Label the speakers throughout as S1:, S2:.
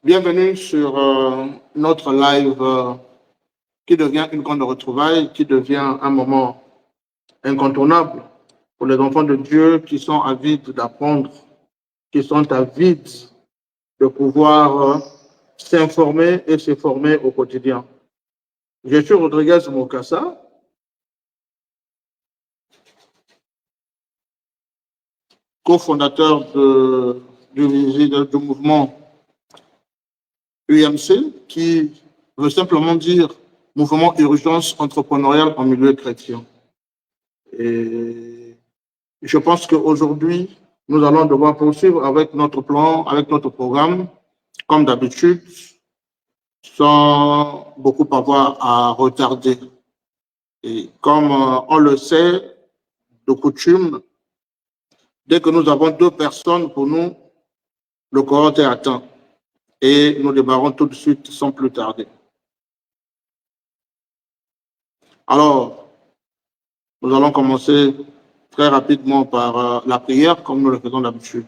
S1: Bienvenue sur notre live qui devient une grande retrouvaille, qui devient un moment incontournable pour les enfants de Dieu qui sont avides d'apprendre, qui sont avides de pouvoir s'informer et se former au quotidien. Je suis Rodriguez Mokassa. Co-fondateur du mouvement UMC, qui veut simplement dire Mouvement Urgence Entrepreneuriale en milieu chrétien. Et je pense qu'aujourd'hui, nous allons devoir poursuivre avec notre plan, avec notre programme, comme d'habitude, sans beaucoup avoir à retarder. Et comme on le sait, de coutume, dès que nous avons 2 personnes pour nous, le cohorte est atteint. Et nous démarrons tout de suite sans plus tarder. Alors, nous allons commencer très rapidement par la prière, comme nous le faisons d'habitude.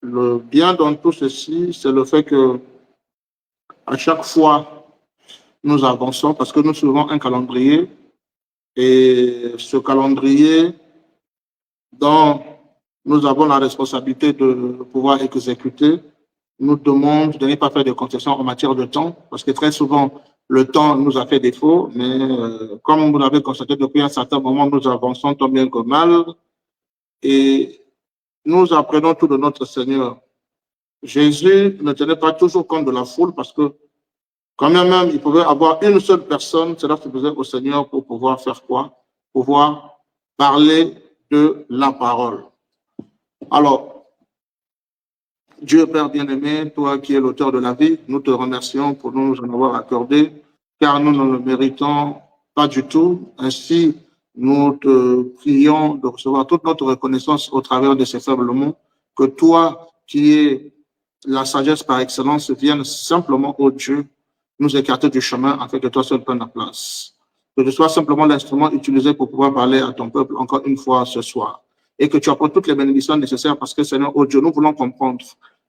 S1: Le bien dans tout ceci, c'est le fait que à chaque fois, nous avançons parce que nous suivons un calendrier et ce calendrier dont nous avons la responsabilité de pouvoir exécuter nous demande de ne pas faire de concessions en matière de temps parce que très souvent, le temps nous a fait défaut, mais comme vous l'avez constaté depuis un certain moment, nous avançons tant bien que mal et nous apprenons tout de notre Seigneur. Jésus ne tenait pas toujours compte de la foule parce que quand même, il pouvait avoir une seule personne, cela suffisait au Seigneur pour pouvoir faire quoi? Pouvoir parler de la parole. Alors, Dieu Père bien-aimé, toi qui es l'auteur de la vie, nous te remercions pour nous en avoir accordé, car nous ne le méritons pas du tout. Ainsi, nous te prions de recevoir toute notre reconnaissance au travers de ces faibles mots, que toi qui es la sagesse par excellence vienne simplement, ô Dieu, nous écarter du chemin afin que toi seul prennes la place. Que tu sois simplement l'instrument utilisé pour pouvoir parler à ton peuple encore une fois ce soir. Et que tu apportes toutes les bénédictions nécessaires parce que, Seigneur, ô Dieu, nous voulons comprendre.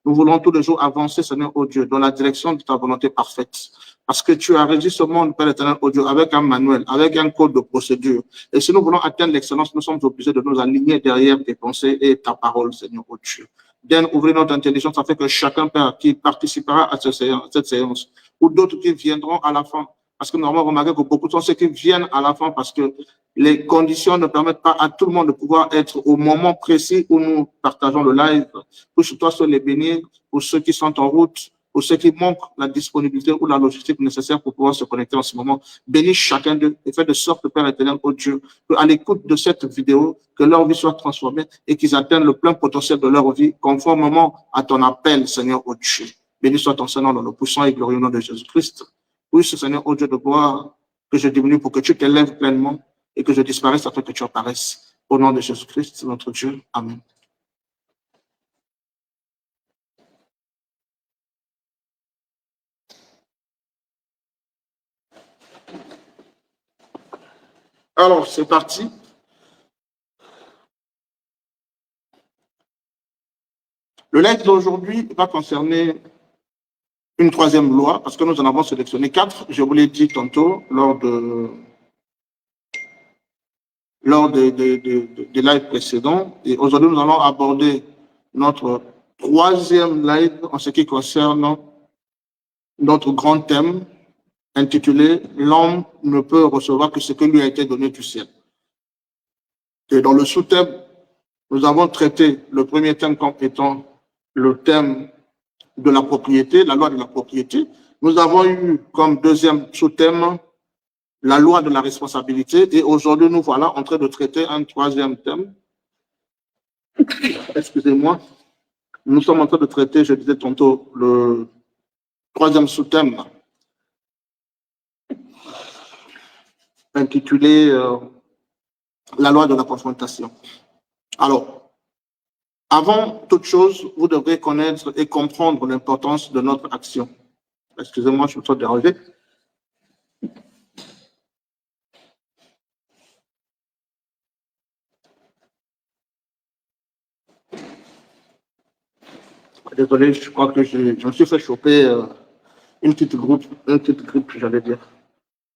S1: Nous voulons tous les jours avancer, Seigneur, ô Dieu, dans la direction de ta volonté parfaite. Parce que tu as régi ce monde, Père éternel, ô Dieu, avec un manuel, avec un code de procédure. Et si nous voulons atteindre l'excellence, nous sommes obligés de nous aligner derrière tes pensées et ta parole, Seigneur, ô Dieu. Viens ouvrir notre intelligence afin que chacun, Père, qui participera à cette séance, ou d'autres qui viendront à la fin, parce que nous avons remarqué que beaucoup sont ceux qui viennent à la fin parce que les conditions ne permettent pas à tout le monde de pouvoir être au moment précis où nous partageons le live. Pour toi, sur les bénir, pour ceux qui sont en route, pour ceux qui manquent la disponibilité ou la logistique nécessaire pour pouvoir se connecter en ce moment. Bénis chacun d'eux et fais de sorte, Père éternel, ô Dieu, qu'à l'écoute de cette vidéo, que leur vie soit transformée et qu'ils atteignent le plein potentiel de leur vie conformément à ton appel, Seigneur, ô Dieu. Béni soit ton Seigneur dans le puissant et glorieux nom de Jésus-Christ. Oui, ce Seigneur, ô Dieu de gloire, que je diminue pour que tu t'élèves pleinement et que je disparaisse afin que tu apparaisses. Au nom de Jésus-Christ, notre Dieu. Amen. Alors, c'est parti. Le live d'aujourd'hui va concerner une 3e loi, parce que nous en avons sélectionné 4, je vous l'ai dit tantôt, lors des lives précédents. Et aujourd'hui, nous allons aborder notre 3e live en ce qui concerne notre grand thème intitulé « L'homme ne peut recevoir que ce que lui a été donné du ciel ». Et dans le sous-thème, nous avons traité le premier thème comme étant le thème de la propriété, la loi de la propriété. Nous avons eu comme 2e sous-thème la loi de la responsabilité. Et aujourd'hui, nous voilà en train de traiter un 3e thème. Excusez-moi. Nous sommes en train de traiter, je disais tantôt, le 3e sous-thème intitulé la loi de la confrontation. Alors, avant toute chose, vous devrez connaître et comprendre l'importance de notre action. Excusez-moi, je me suis dérangé. Désolé, je crois que je me suis fait choper une petite grippe, j'allais dire.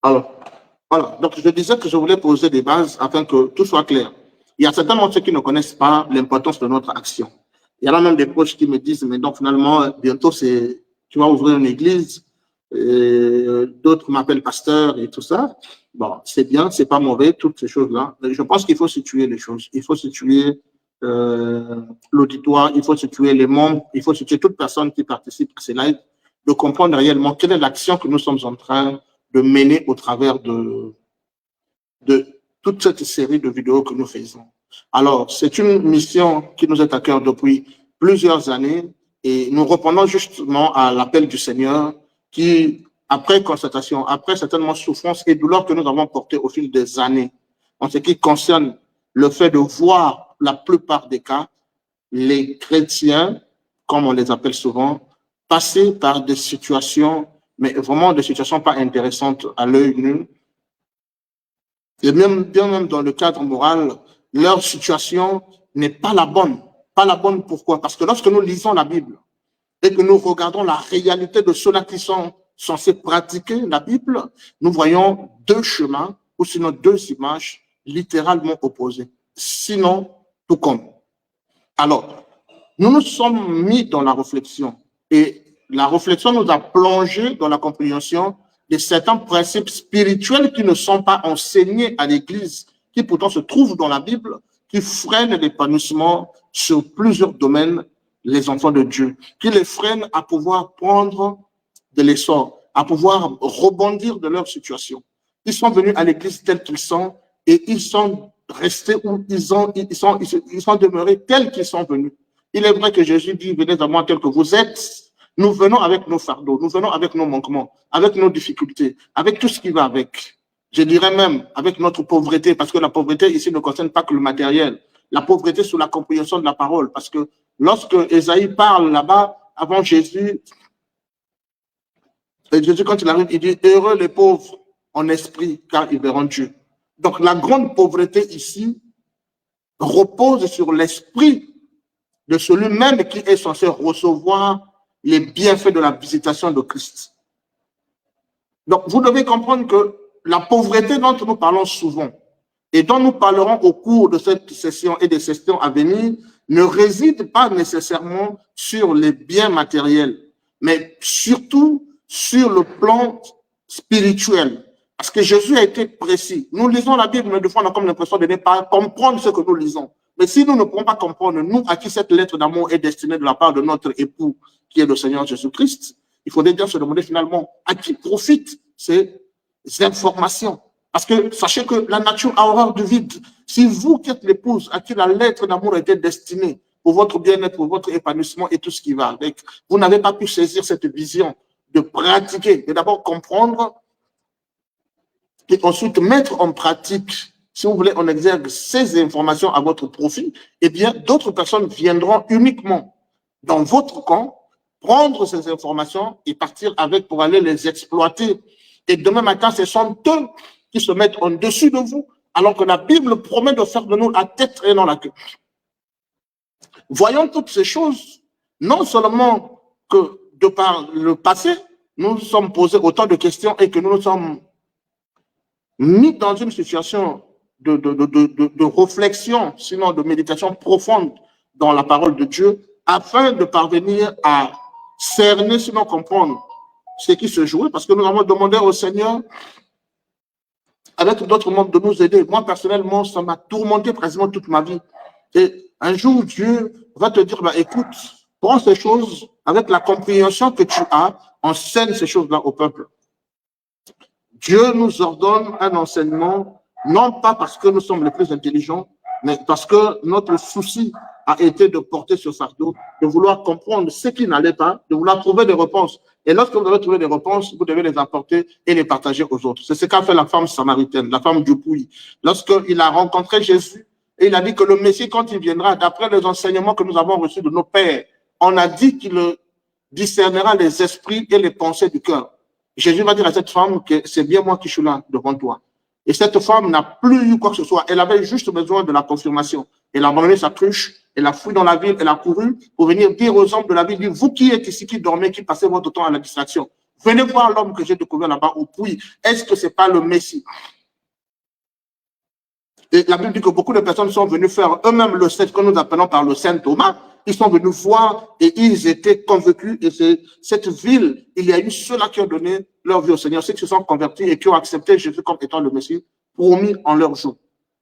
S1: Alors, voilà. Donc, je disais que je voulais poser des bases afin que tout soit clair. Il y a certainement ceux qui ne connaissent pas l'importance de notre action. Il y en a même des proches qui me disent, mais donc finalement, bientôt, tu vas ouvrir une église, d'autres m'appellent pasteur et tout ça. Bon, c'est bien, c'est pas mauvais, toutes ces choses-là. Mais je pense qu'il faut situer les choses. Il faut situer l'auditoire, il faut situer les membres, il faut situer toute personne qui participe à ces lives, de comprendre réellement quelle est l'action que nous sommes en train de mener au travers de toute cette série de vidéos que nous faisons. Alors, c'est une mission qui nous est à cœur depuis plusieurs années et nous répondons justement à l'appel du Seigneur qui, après constatation, après certainement souffrance et douleur que nous avons portées au fil des années, en ce qui concerne le fait de voir la plupart des cas, les chrétiens, comme on les appelle souvent, passer par des situations, mais vraiment des situations pas intéressantes à l'œil nu. Et bien même dans le cadre moral, leur situation n'est pas la bonne. Pas la bonne pourquoi? Parce que lorsque nous lisons la Bible et que nous regardons la réalité de ceux-là qui sont censés pratiquer la Bible, nous voyons deux chemins ou sinon deux images littéralement opposées. Sinon, tout comme. Alors, nous nous sommes mis dans la réflexion et la réflexion nous a plongé dans la compréhension de certains principes spirituels qui ne sont pas enseignés à l'Église, qui pourtant se trouvent dans la Bible, qui freinent l'épanouissement sur plusieurs domaines, les enfants de Dieu, qui les freinent à pouvoir prendre de l'essor, à pouvoir rebondir de leur situation. Ils sont venus à l'Église tels qu'ils sont et ils sont restés où ils sont demeurés tels qu'ils sont venus. Il est vrai que Jésus dit, venez à moi tel que vous êtes. Nous venons avec nos fardeaux, nous venons avec nos manquements, avec nos difficultés, avec tout ce qui va avec. Je dirais même avec notre pauvreté, parce que la pauvreté ici ne concerne pas que le matériel. La pauvreté sous la compréhension de la parole, parce que lorsque Ésaïe parle là-bas, avant Jésus, Jésus quand il arrive, il dit, heureux les pauvres en esprit, car ils verront Dieu. Donc la grande pauvreté ici repose sur l'esprit de celui-même qui est censé recevoir les bienfaits de la visitation de Christ. Donc, vous devez comprendre que la pauvreté dont nous parlons souvent et dont nous parlerons au cours de cette session et des sessions à venir ne réside pas nécessairement sur les biens matériels, mais surtout sur le plan spirituel. Parce que Jésus a été précis. Nous lisons la Bible, mais des fois, on a comme l'impression de ne pas comprendre ce que nous lisons. Mais si nous ne pouvons pas comprendre, nous, à qui cette lettre d'amour est destinée de la part de notre époux, qui est le Seigneur Jésus-Christ, il faudrait bien se demander finalement à qui profitent ces informations. Parce que sachez que la nature a horreur du vide. Si vous qui êtes l'épouse à qui la lettre d'amour était destinée pour votre bien-être, pour votre épanouissement et tout ce qui va avec, vous n'avez pas pu saisir cette vision de pratiquer, de d'abord comprendre et ensuite mettre en pratique, si vous voulez, on exergue ces informations à votre profit, eh bien, d'autres personnes viendront uniquement dans votre camp, prendre ces informations et partir avec pour aller les exploiter. Et demain matin, ce sont eux qui se mettent en dessus de vous, alors que la Bible promet de faire de nous la tête et non la queue. Voyons toutes ces choses, non seulement que de par le passé, nous nous sommes posés autant de questions et que nous nous sommes mis dans une situation de réflexion, sinon de méditation profonde dans la parole de Dieu, afin de parvenir à cerner, sinon comprendre ce qui se jouait, parce que nous avons demandé au Seigneur, avec d'autres membres, de nous aider. Moi, personnellement, ça m'a tourmenté pratiquement toute ma vie. Et un jour, Dieu va te dire, bah, écoute, prends ces choses avec la compréhension que tu as, enseigne ces choses-là au peuple. Dieu nous ordonne un enseignement, non pas parce que nous sommes les plus intelligents, mais parce que notre souci a été de porter ce fardeau, de vouloir comprendre ce qui n'allait pas, de vouloir trouver des réponses. Et lorsque vous avez trouvé des réponses, vous devez les apporter et les partager aux autres. C'est ce qu'a fait la femme samaritaine, la femme du puits. Lorsqu'il a rencontré Jésus, et il a dit que le Messie, quand il viendra, d'après les enseignements que nous avons reçus de nos pères, on a dit qu'il discernera les esprits et les pensées du cœur. Jésus va dire à cette femme que c'est bien moi qui suis là devant toi. Et cette femme n'a plus eu quoi que ce soit. Elle avait juste besoin de la confirmation. Elle a abandonné sa cruche Elle a fui dans la ville, elle a couru pour venir dire aux hommes de la ville, dire, vous qui êtes ici, qui dormez, qui passez votre temps à la distraction, venez voir l'homme que j'ai découvert là-bas au puits. Est-ce que ce n'est pas le Messie? Et la Bible dit que beaucoup de personnes sont venues faire eux-mêmes le ce que nous appelons par le Saint Thomas. Ils sont venus voir et ils étaient convaincus. Et c'est cette ville, il y a eu ceux-là qui ont donné leur vie au Seigneur, ceux qui se sont convertis et qui ont accepté Jésus comme étant le Messie, promis en leur jour.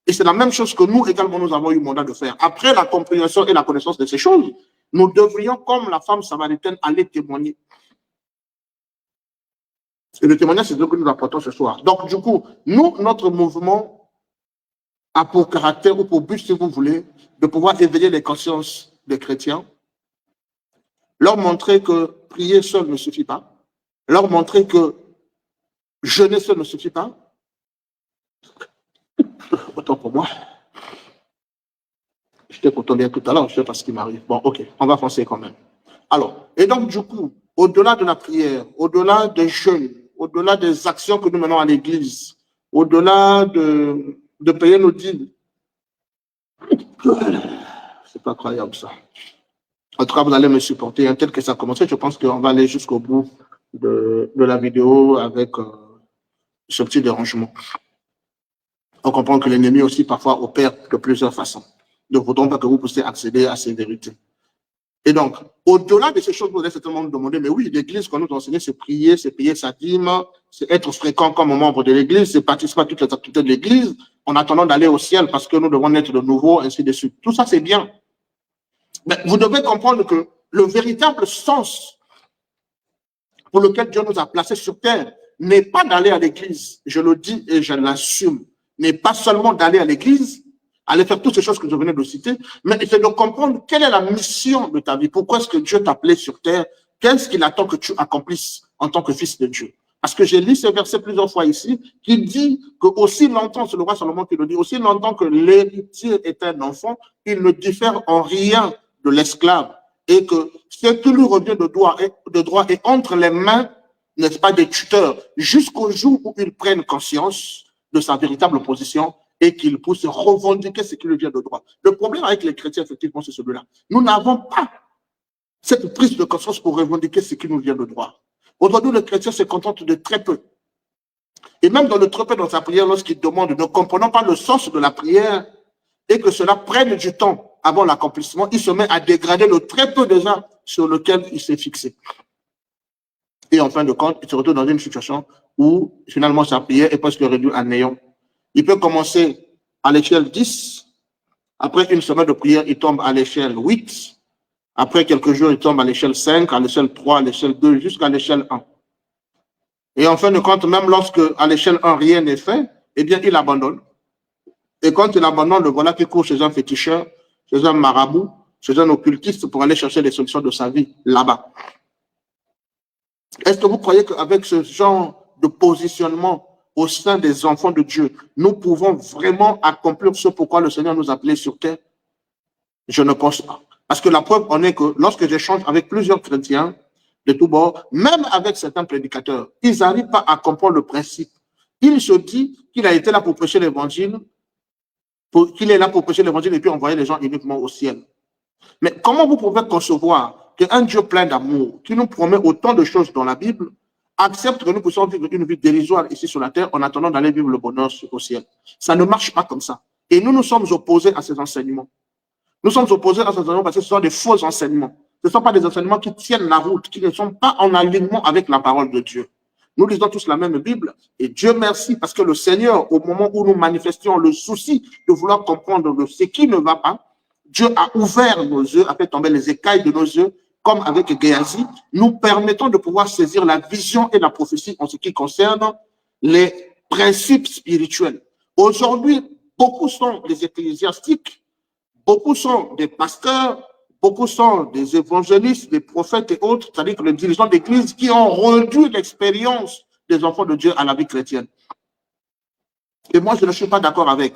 S1: Et c'est la même chose que nous également, nous avons eu mandat de faire. Après la compréhension et la connaissance de ces choses, nous devrions, comme la femme samaritaine, aller témoigner. Et le témoignage, c'est ce que nous apportons ce soir. Donc, du coup, nous, notre mouvement a pour caractère ou pour but, si vous voulez, de pouvoir éveiller les consciences des chrétiens, leur montrer que prier seul ne suffit pas, leur montrer que jeûner seul ne suffit pas. Autant pour moi. J'étais content tout à l'heure, je ne sais pas ce qui m'arrive. Bon, ok, on va foncer quand même. Alors, et donc du coup, au-delà de la prière, au-delà des jeûnes, au-delà des actions que nous menons à l'église, au-delà de payer nos dîmes, c'est pas croyable ça. En tout cas, vous allez me supporter. Tel que ça a commencé, je pense qu'on va aller jusqu'au bout de la vidéo avec ce petit dérangement. On comprend que l'ennemi aussi parfois opère de plusieurs façons. Ne voudrons pas que vous puissiez accéder à ces vérités. Et donc, au-delà de ces choses, vous allez certainement nous demander, mais oui, l'église, qu'on nous enseigne, c'est prier, c'est payer sa dîme, c'est être fréquent comme membre de l'église, c'est participer à toutes les activités de l'église, en attendant d'aller au ciel parce que nous devons naître de nouveau, ainsi de suite. Tout ça, c'est bien. Mais vous devez comprendre que le véritable sens pour lequel Dieu nous a placés sur terre n'est pas d'aller à l'église, je le dis et je l'assume, n'est pas seulement d'aller à l'église, aller faire toutes ces choses que je venais de citer, mais c'est de comprendre quelle est la mission de ta vie. Pourquoi est-ce que Dieu t'a appelé sur terre? Qu'est-ce qu'il attend que tu accomplisses en tant que fils de Dieu? Parce que j'ai lu ce verset plusieurs fois ici, qui dit que aussi longtemps, c'est le roi Salomon qui le dit, aussi longtemps que l'héritier est un enfant, il ne diffère en rien de l'esclave. Et que ce qui lui revient de droit est entre les mains, n'est-ce pas, des tuteurs, jusqu'au jour où ils prennent conscience de sa véritable position et qu'il puisse revendiquer ce qui lui vient de droit. Le problème avec les chrétiens, effectivement, c'est celui-là. Nous n'avons pas cette prise de conscience pour revendiquer ce qui nous vient de droit. Aujourd'hui, le chrétien se contente de très peu. Et même dans le très peu dans sa prière, lorsqu'il demande, ne comprenant pas le sens de la prière et que cela prenne du temps avant l'accomplissement, il se met à dégrader le très peu déjà sur lequel il s'est fixé. Et en fin de compte, il se retrouve dans une situation où finalement sa prière est presque réduite à néant. Il peut commencer à l'échelle 10, après une semaine de prière, il tombe à l'échelle 8, après quelques jours, il tombe à l'échelle 5, à l'échelle 3, à l'échelle 2, jusqu'à l'échelle 1. Et en fin de compte, même lorsque à l'échelle 1, rien n'est fait, eh bien, il abandonne. Et quand il abandonne, le voilà qui court chez un féticheur, chez un marabout, chez un occultiste pour aller chercher les solutions de sa vie là-bas. Est-ce que vous croyez qu'avec ce genre de positionnement au sein des enfants de Dieu, nous pouvons vraiment accomplir ce pourquoi le Seigneur nous a appelés sur terre? Je ne pense pas. Parce que la preuve en est que lorsque j'échange avec plusieurs chrétiens de tous bords, même avec certains prédicateurs, ils n'arrivent pas à comprendre le principe. Il se dit qu'il a été là pour prêcher l'évangile, qu'il est là pour prêcher l'évangile et puis envoyer les gens uniquement au ciel. Mais comment vous pouvez concevoir qu'un Dieu plein d'amour, qui nous promet autant de choses dans la Bible, accepte que nous puissions vivre une vie dérisoire ici sur la terre en attendant d'aller vivre le bonheur au ciel? Ça ne marche pas comme ça. Et nous sommes opposés à ces enseignements. Nous sommes opposés à ces enseignements parce que ce sont des faux enseignements. Ce ne sont pas des enseignements qui tiennent la route, qui ne sont pas en alignement avec la parole de Dieu. Nous lisons tous la même Bible et Dieu merci parce que le Seigneur, au moment où nous manifestions le souci de vouloir comprendre ce qui ne va pas, Dieu a ouvert nos yeux, a fait tomber les écailles de nos yeux, comme avec Géasi, nous permettant de pouvoir saisir la vision et la prophétie en ce qui concerne les principes spirituels. Aujourd'hui, beaucoup sont des ecclésiastiques, beaucoup sont des pasteurs, beaucoup sont des évangélistes, des prophètes et autres, c'est-à-dire que les dirigeants d'église qui ont réduit l'expérience des enfants de Dieu à la vie chrétienne. Et moi, je ne suis pas d'accord avec.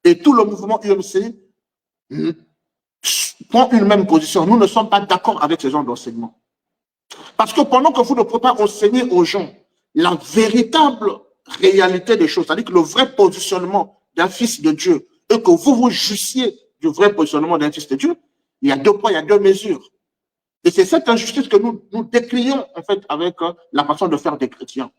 S1: Et tout le mouvement UMC prend une même position. Nous ne sommes pas d'accord avec ce genre d'enseignement. Parce que pendant que vous ne pouvez pas enseigner aux gens la véritable réalité des choses, c'est-à-dire que le vrai positionnement d'un fils de Dieu, et que vous vous justiez du vrai positionnement d'un fils de Dieu, il y a deux poids, il y a deux mesures. Et c'est cette injustice que nous décrions, en fait, avec la façon de faire des chrétiens.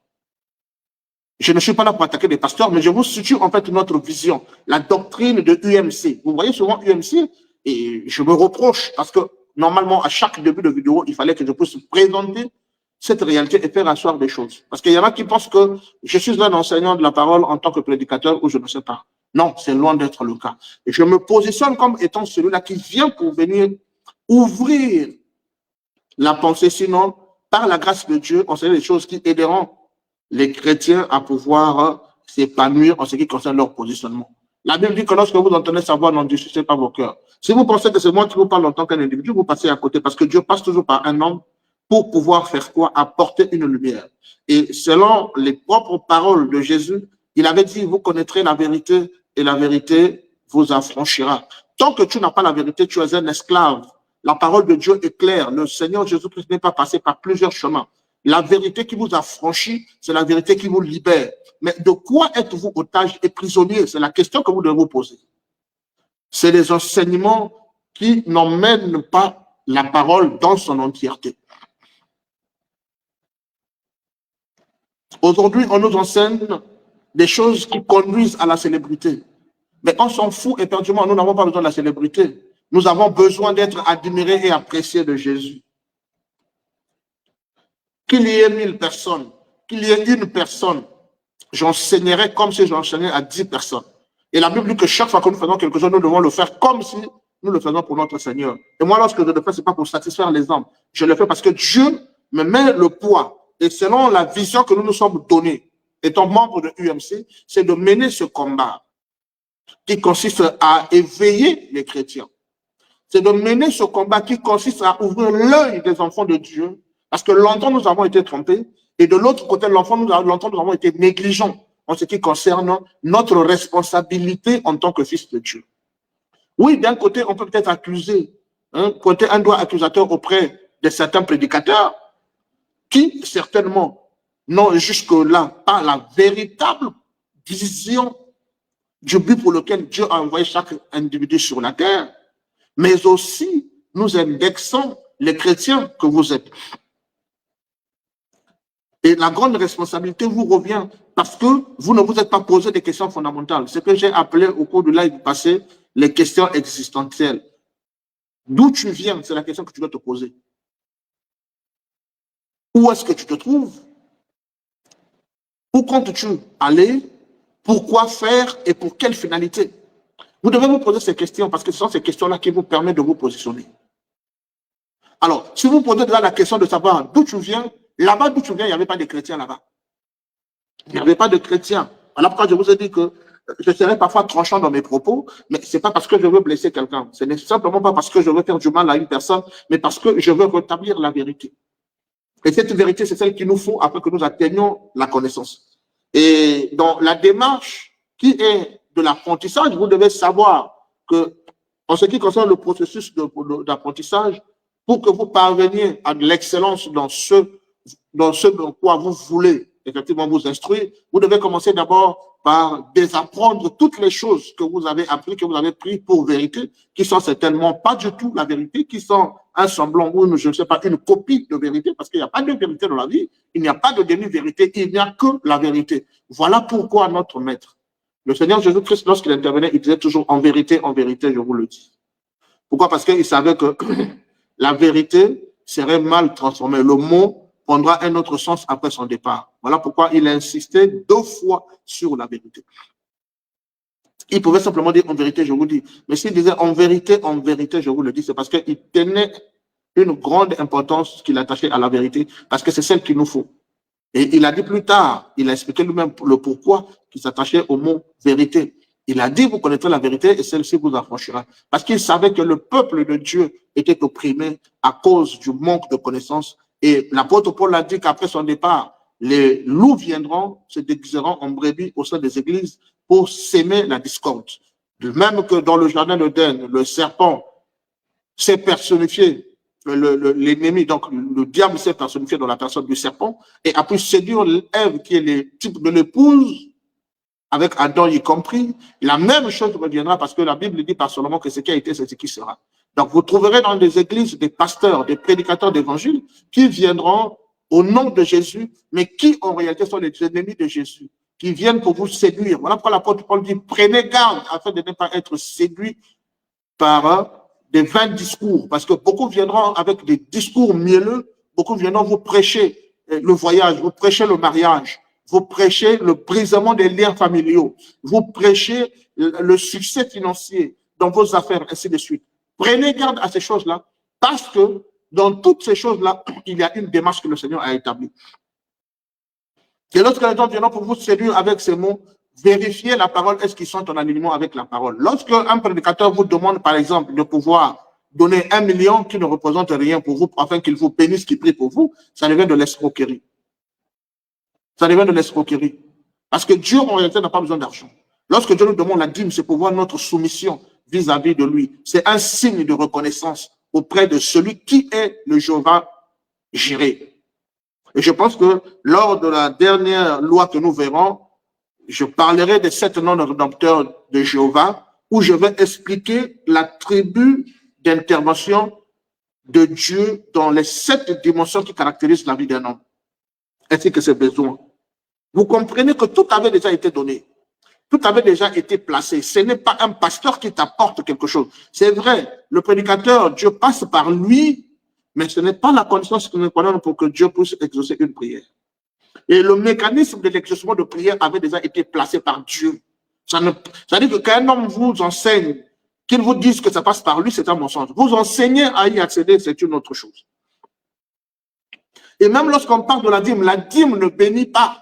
S1: Je ne suis pas là pour attaquer des pasteurs, mais je vous situe, en fait, notre vision, la doctrine de UMC. Vous voyez souvent UMC, et je me reproche, parce que normalement, à chaque début de vidéo, il fallait que je puisse présenter cette réalité et faire asseoir des choses. Parce qu'il y en a qui pensent que je suis un enseignant de la parole en tant que prédicateur ou je ne sais pas. Non, c'est loin d'être le cas. Et je me positionne comme étant celui-là qui vient pour venir ouvrir la pensée, sinon, par la grâce de Dieu, on sait des choses qui aideront les chrétiens à pouvoir s'épanouir en ce qui concerne leur positionnement. La Bible dit que lorsque vous entendez sa voix, n'endurcissez pas vos cœurs. Si vous pensez que c'est moi qui vous parle en tant qu'un individu, vous passez à côté parce que Dieu passe toujours par un homme pour pouvoir faire quoi? Apporter une lumière. Et selon les propres paroles de Jésus, il avait dit, vous connaîtrez la vérité et la vérité vous affranchira. Tant que tu n'as pas la vérité, tu es un esclave. La parole de Dieu est claire. Le Seigneur Jésus-Christ n'est pas passé par plusieurs chemins. La vérité qui vous affranchit, c'est la vérité qui vous libère. Mais de quoi êtes-vous otage et prisonnier? C'est la question que vous devez vous poser. C'est les enseignements qui n'emmènent pas la parole dans son entièreté. Aujourd'hui, on nous enseigne des choses qui conduisent à la célébrité. Mais on s'en fout éperdument, nous n'avons pas besoin de la célébrité. Nous avons besoin d'être admirés et appréciés de Jésus. Qu'il y ait 1000 personnes, qu'il y ait une personne, j'enseignerai comme si j'enseignais à 10 personnes. Et la Bible dit que chaque fois que nous faisons quelque chose, nous devons le faire comme si nous le faisons pour notre Seigneur. Et moi, lorsque je le fais, ce n'est pas pour satisfaire les hommes. Je le fais parce que Dieu me met le poids. Et selon la vision que nous nous sommes donnée, étant membre de UMC, c'est de mener ce combat qui consiste à éveiller les chrétiens. C'est de mener ce combat qui consiste à ouvrir l'œil des enfants de Dieu, parce que longtemps nous avons été trompés, et de l'autre côté, longtemps nous avons été négligents en ce qui concerne notre responsabilité en tant que fils de Dieu. Oui, d'un côté, on peut peut-être accuser, pointer un doigt accusateur auprès de certains prédicateurs qui, certainement, n'ont jusque-là pas la véritable vision du but pour lequel Dieu a envoyé chaque individu sur la terre, mais aussi nous indexons les chrétiens que vous êtes. Et la grande responsabilité vous revient parce que vous ne vous êtes pas posé des questions fondamentales. Ce que j'ai appelé au cours du live passé les questions existentielles. D'où tu viens, c'est la question que tu dois te poser. Où est-ce que tu te trouves? Où comptes-tu aller? Pourquoi faire et pour quelle finalité? Vous devez vous poser ces questions parce que ce sont ces questions-là qui vous permettent de vous positionner. Alors, si vous posez déjà la question de savoir d'où tu viens, là-bas d'où tu viens, il n'y avait pas de chrétiens là-bas. Il n'y avait pas de chrétiens. Voilà pourquoi je vous ai dit que je serai parfois tranchant dans mes propos, mais ce n'est pas parce que je veux blesser quelqu'un. Ce n'est simplement pas parce que je veux faire du mal à une personne, mais parce que je veux rétablir la vérité. Et cette vérité, c'est celle qu'il nous faut afin que nous atteignions la connaissance. Et dans la démarche qui est de l'apprentissage, vous devez savoir que, en ce qui concerne le processus d'apprentissage, pour que vous parveniez à de l'excellence dans ce dans quoi vous voulez effectivement vous instruire, vous devez commencer d'abord par désapprendre toutes les choses que vous avez appris, que vous avez pris pour vérité, qui sont certainement pas du tout la vérité, qui sont un semblant ou je ne sais pas, une copie de vérité, parce qu'il n'y a pas de vérité dans la vie, il n'y a pas de demi-vérité, il n'y a que la vérité. Voilà pourquoi notre maître, le Seigneur Jésus-Christ, lorsqu'il intervenait, il disait toujours en vérité, je vous le dis. Pourquoi? Parce qu'il savait que la vérité serait mal transformée. Le mot prendra un autre sens après son départ. Voilà pourquoi il a insisté 2 fois sur la vérité. Il pouvait simplement dire en vérité, je vous dis. Mais s'il disait en vérité, je vous le dis, c'est parce qu'il tenait une grande importance qu'il attachait à la vérité, parce que c'est celle qu'il nous faut. Et il a dit plus tard, il a expliqué lui-même le pourquoi qu'il s'attachait au mot vérité. Il a dit, vous connaîtrez la vérité et celle-ci vous affranchira. Parce qu'il savait que le peuple de Dieu était opprimé à cause du manque de connaissances. Et l'apôtre Paul a dit qu'après son départ, les loups viendront, se déguiseront en brebis au sein des églises pour s'aimer la discorde. De même que dans le jardin d'Éden, le serpent s'est personnifié, l'ennemi, donc le diable s'est personnifié dans la personne du serpent et a pu séduire Ève, qui est le type de l'épouse avec Adam y compris, la même chose reviendra parce que la Bible dit par Salomon que ce qui a été, c'est ce qui sera. Donc, vous trouverez dans des églises des pasteurs, des prédicateurs d'évangile qui viendront au nom de Jésus, mais qui en réalité sont les ennemis de Jésus, qui viennent pour vous séduire. Voilà pourquoi l'apôtre Paul dit, prenez garde afin de ne pas être séduits par des vains discours, parce que beaucoup viendront avec des discours mielleux, beaucoup viendront vous prêcher le voyage, vous prêcher le mariage, vous prêchez le brisement des liens familiaux, vous prêchez le succès financier dans vos affaires, ainsi de suite. Prenez garde à ces choses-là, parce que dans toutes ces choses-là, il y a une démarche que le Seigneur a établie. Et lorsque les gens viennent pour vous séduire avec ces mots, vérifiez la parole, est-ce qu'ils sont en alignement avec la parole. Lorsque un prédicateur vous demande, par exemple, de pouvoir donner 1 million qui ne représente rien pour vous, afin qu'il vous bénisse, qu'il prie pour vous, ça devient de l'escroquerie. Ça devient de l'escroquerie. Parce que Dieu, en réalité, n'a pas besoin d'argent. Lorsque Dieu nous demande la dîme, c'est pour voir notre soumission vis-à-vis de lui. C'est un signe de reconnaissance auprès de celui qui est le Jéhovah Jireh. Et je pense que lors de la dernière loi que nous verrons, je parlerai des 7 noms de rédempteurs de Jéhovah, où je vais expliquer la tribu d'intervention de Dieu dans les 7 dimensions qui caractérisent la vie d'un homme, ainsi que ses besoins. Vous comprenez que tout avait déjà été donné. Tout avait déjà été placé. Ce n'est pas un pasteur qui t'apporte quelque chose. C'est vrai, le prédicateur, Dieu passe par lui, mais ce n'est pas la connaissance que nous prenons pour que Dieu puisse exaucer une prière. Et le mécanisme de l'exaucement de prière avait déjà été placé par Dieu. Ça veut dire que quand un homme vous enseigne, qu'il vous dise que ça passe par lui, c'est un mensonge. Vous enseignez à y accéder, c'est une autre chose. Et même lorsqu'on parle de la dîme ne bénit pas.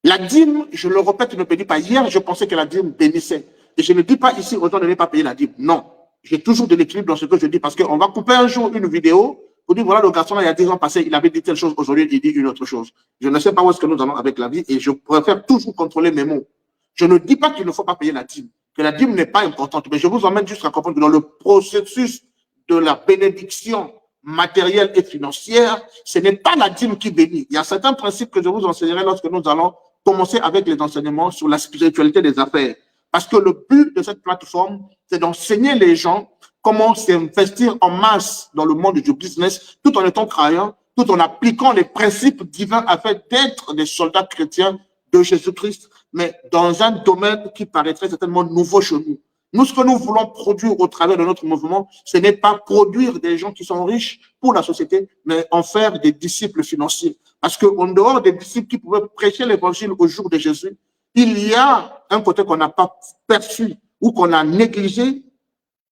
S1: La dîme, je le répète, ne bénit pas. Hier, je pensais que la dîme bénissait. Et je ne dis pas ici aux gens de ne pas payer la dîme. Non. J'ai toujours de l'équilibre dans ce que je dis parce qu'on va couper un jour une vidéo pour dire, voilà, le garçon, là, il y a 10 ans passés, il avait dit telle chose, aujourd'hui, il dit une autre chose. Je ne sais pas où est-ce que nous allons avec la vie et je préfère toujours contrôler mes mots. Je ne dis pas qu'il ne faut pas payer la dîme, que la dîme n'est pas importante, mais je vous emmène juste à comprendre que dans le processus de la bénédiction matérielle et financière, ce n'est pas la dîme qui bénit. Il y a certains principes que je vous enseignerai lorsque nous allons commencer avec les enseignements sur la spiritualité des affaires. Parce que le but de cette plateforme, c'est d'enseigner les gens comment s'investir en masse dans le monde du business, tout en étant croyant, tout en appliquant les principes divins afin d'être des soldats chrétiens de Jésus-Christ, mais dans un domaine qui paraîtrait certainement nouveau chez nous. Nous, ce que nous voulons produire au travers de notre mouvement, ce n'est pas produire des gens qui sont riches pour la société, mais en faire des disciples financiers. Parce qu'en dehors des disciples qui pouvaient prêcher l'évangile au jour de Jésus, il y a un côté qu'on n'a pas perçu ou qu'on a négligé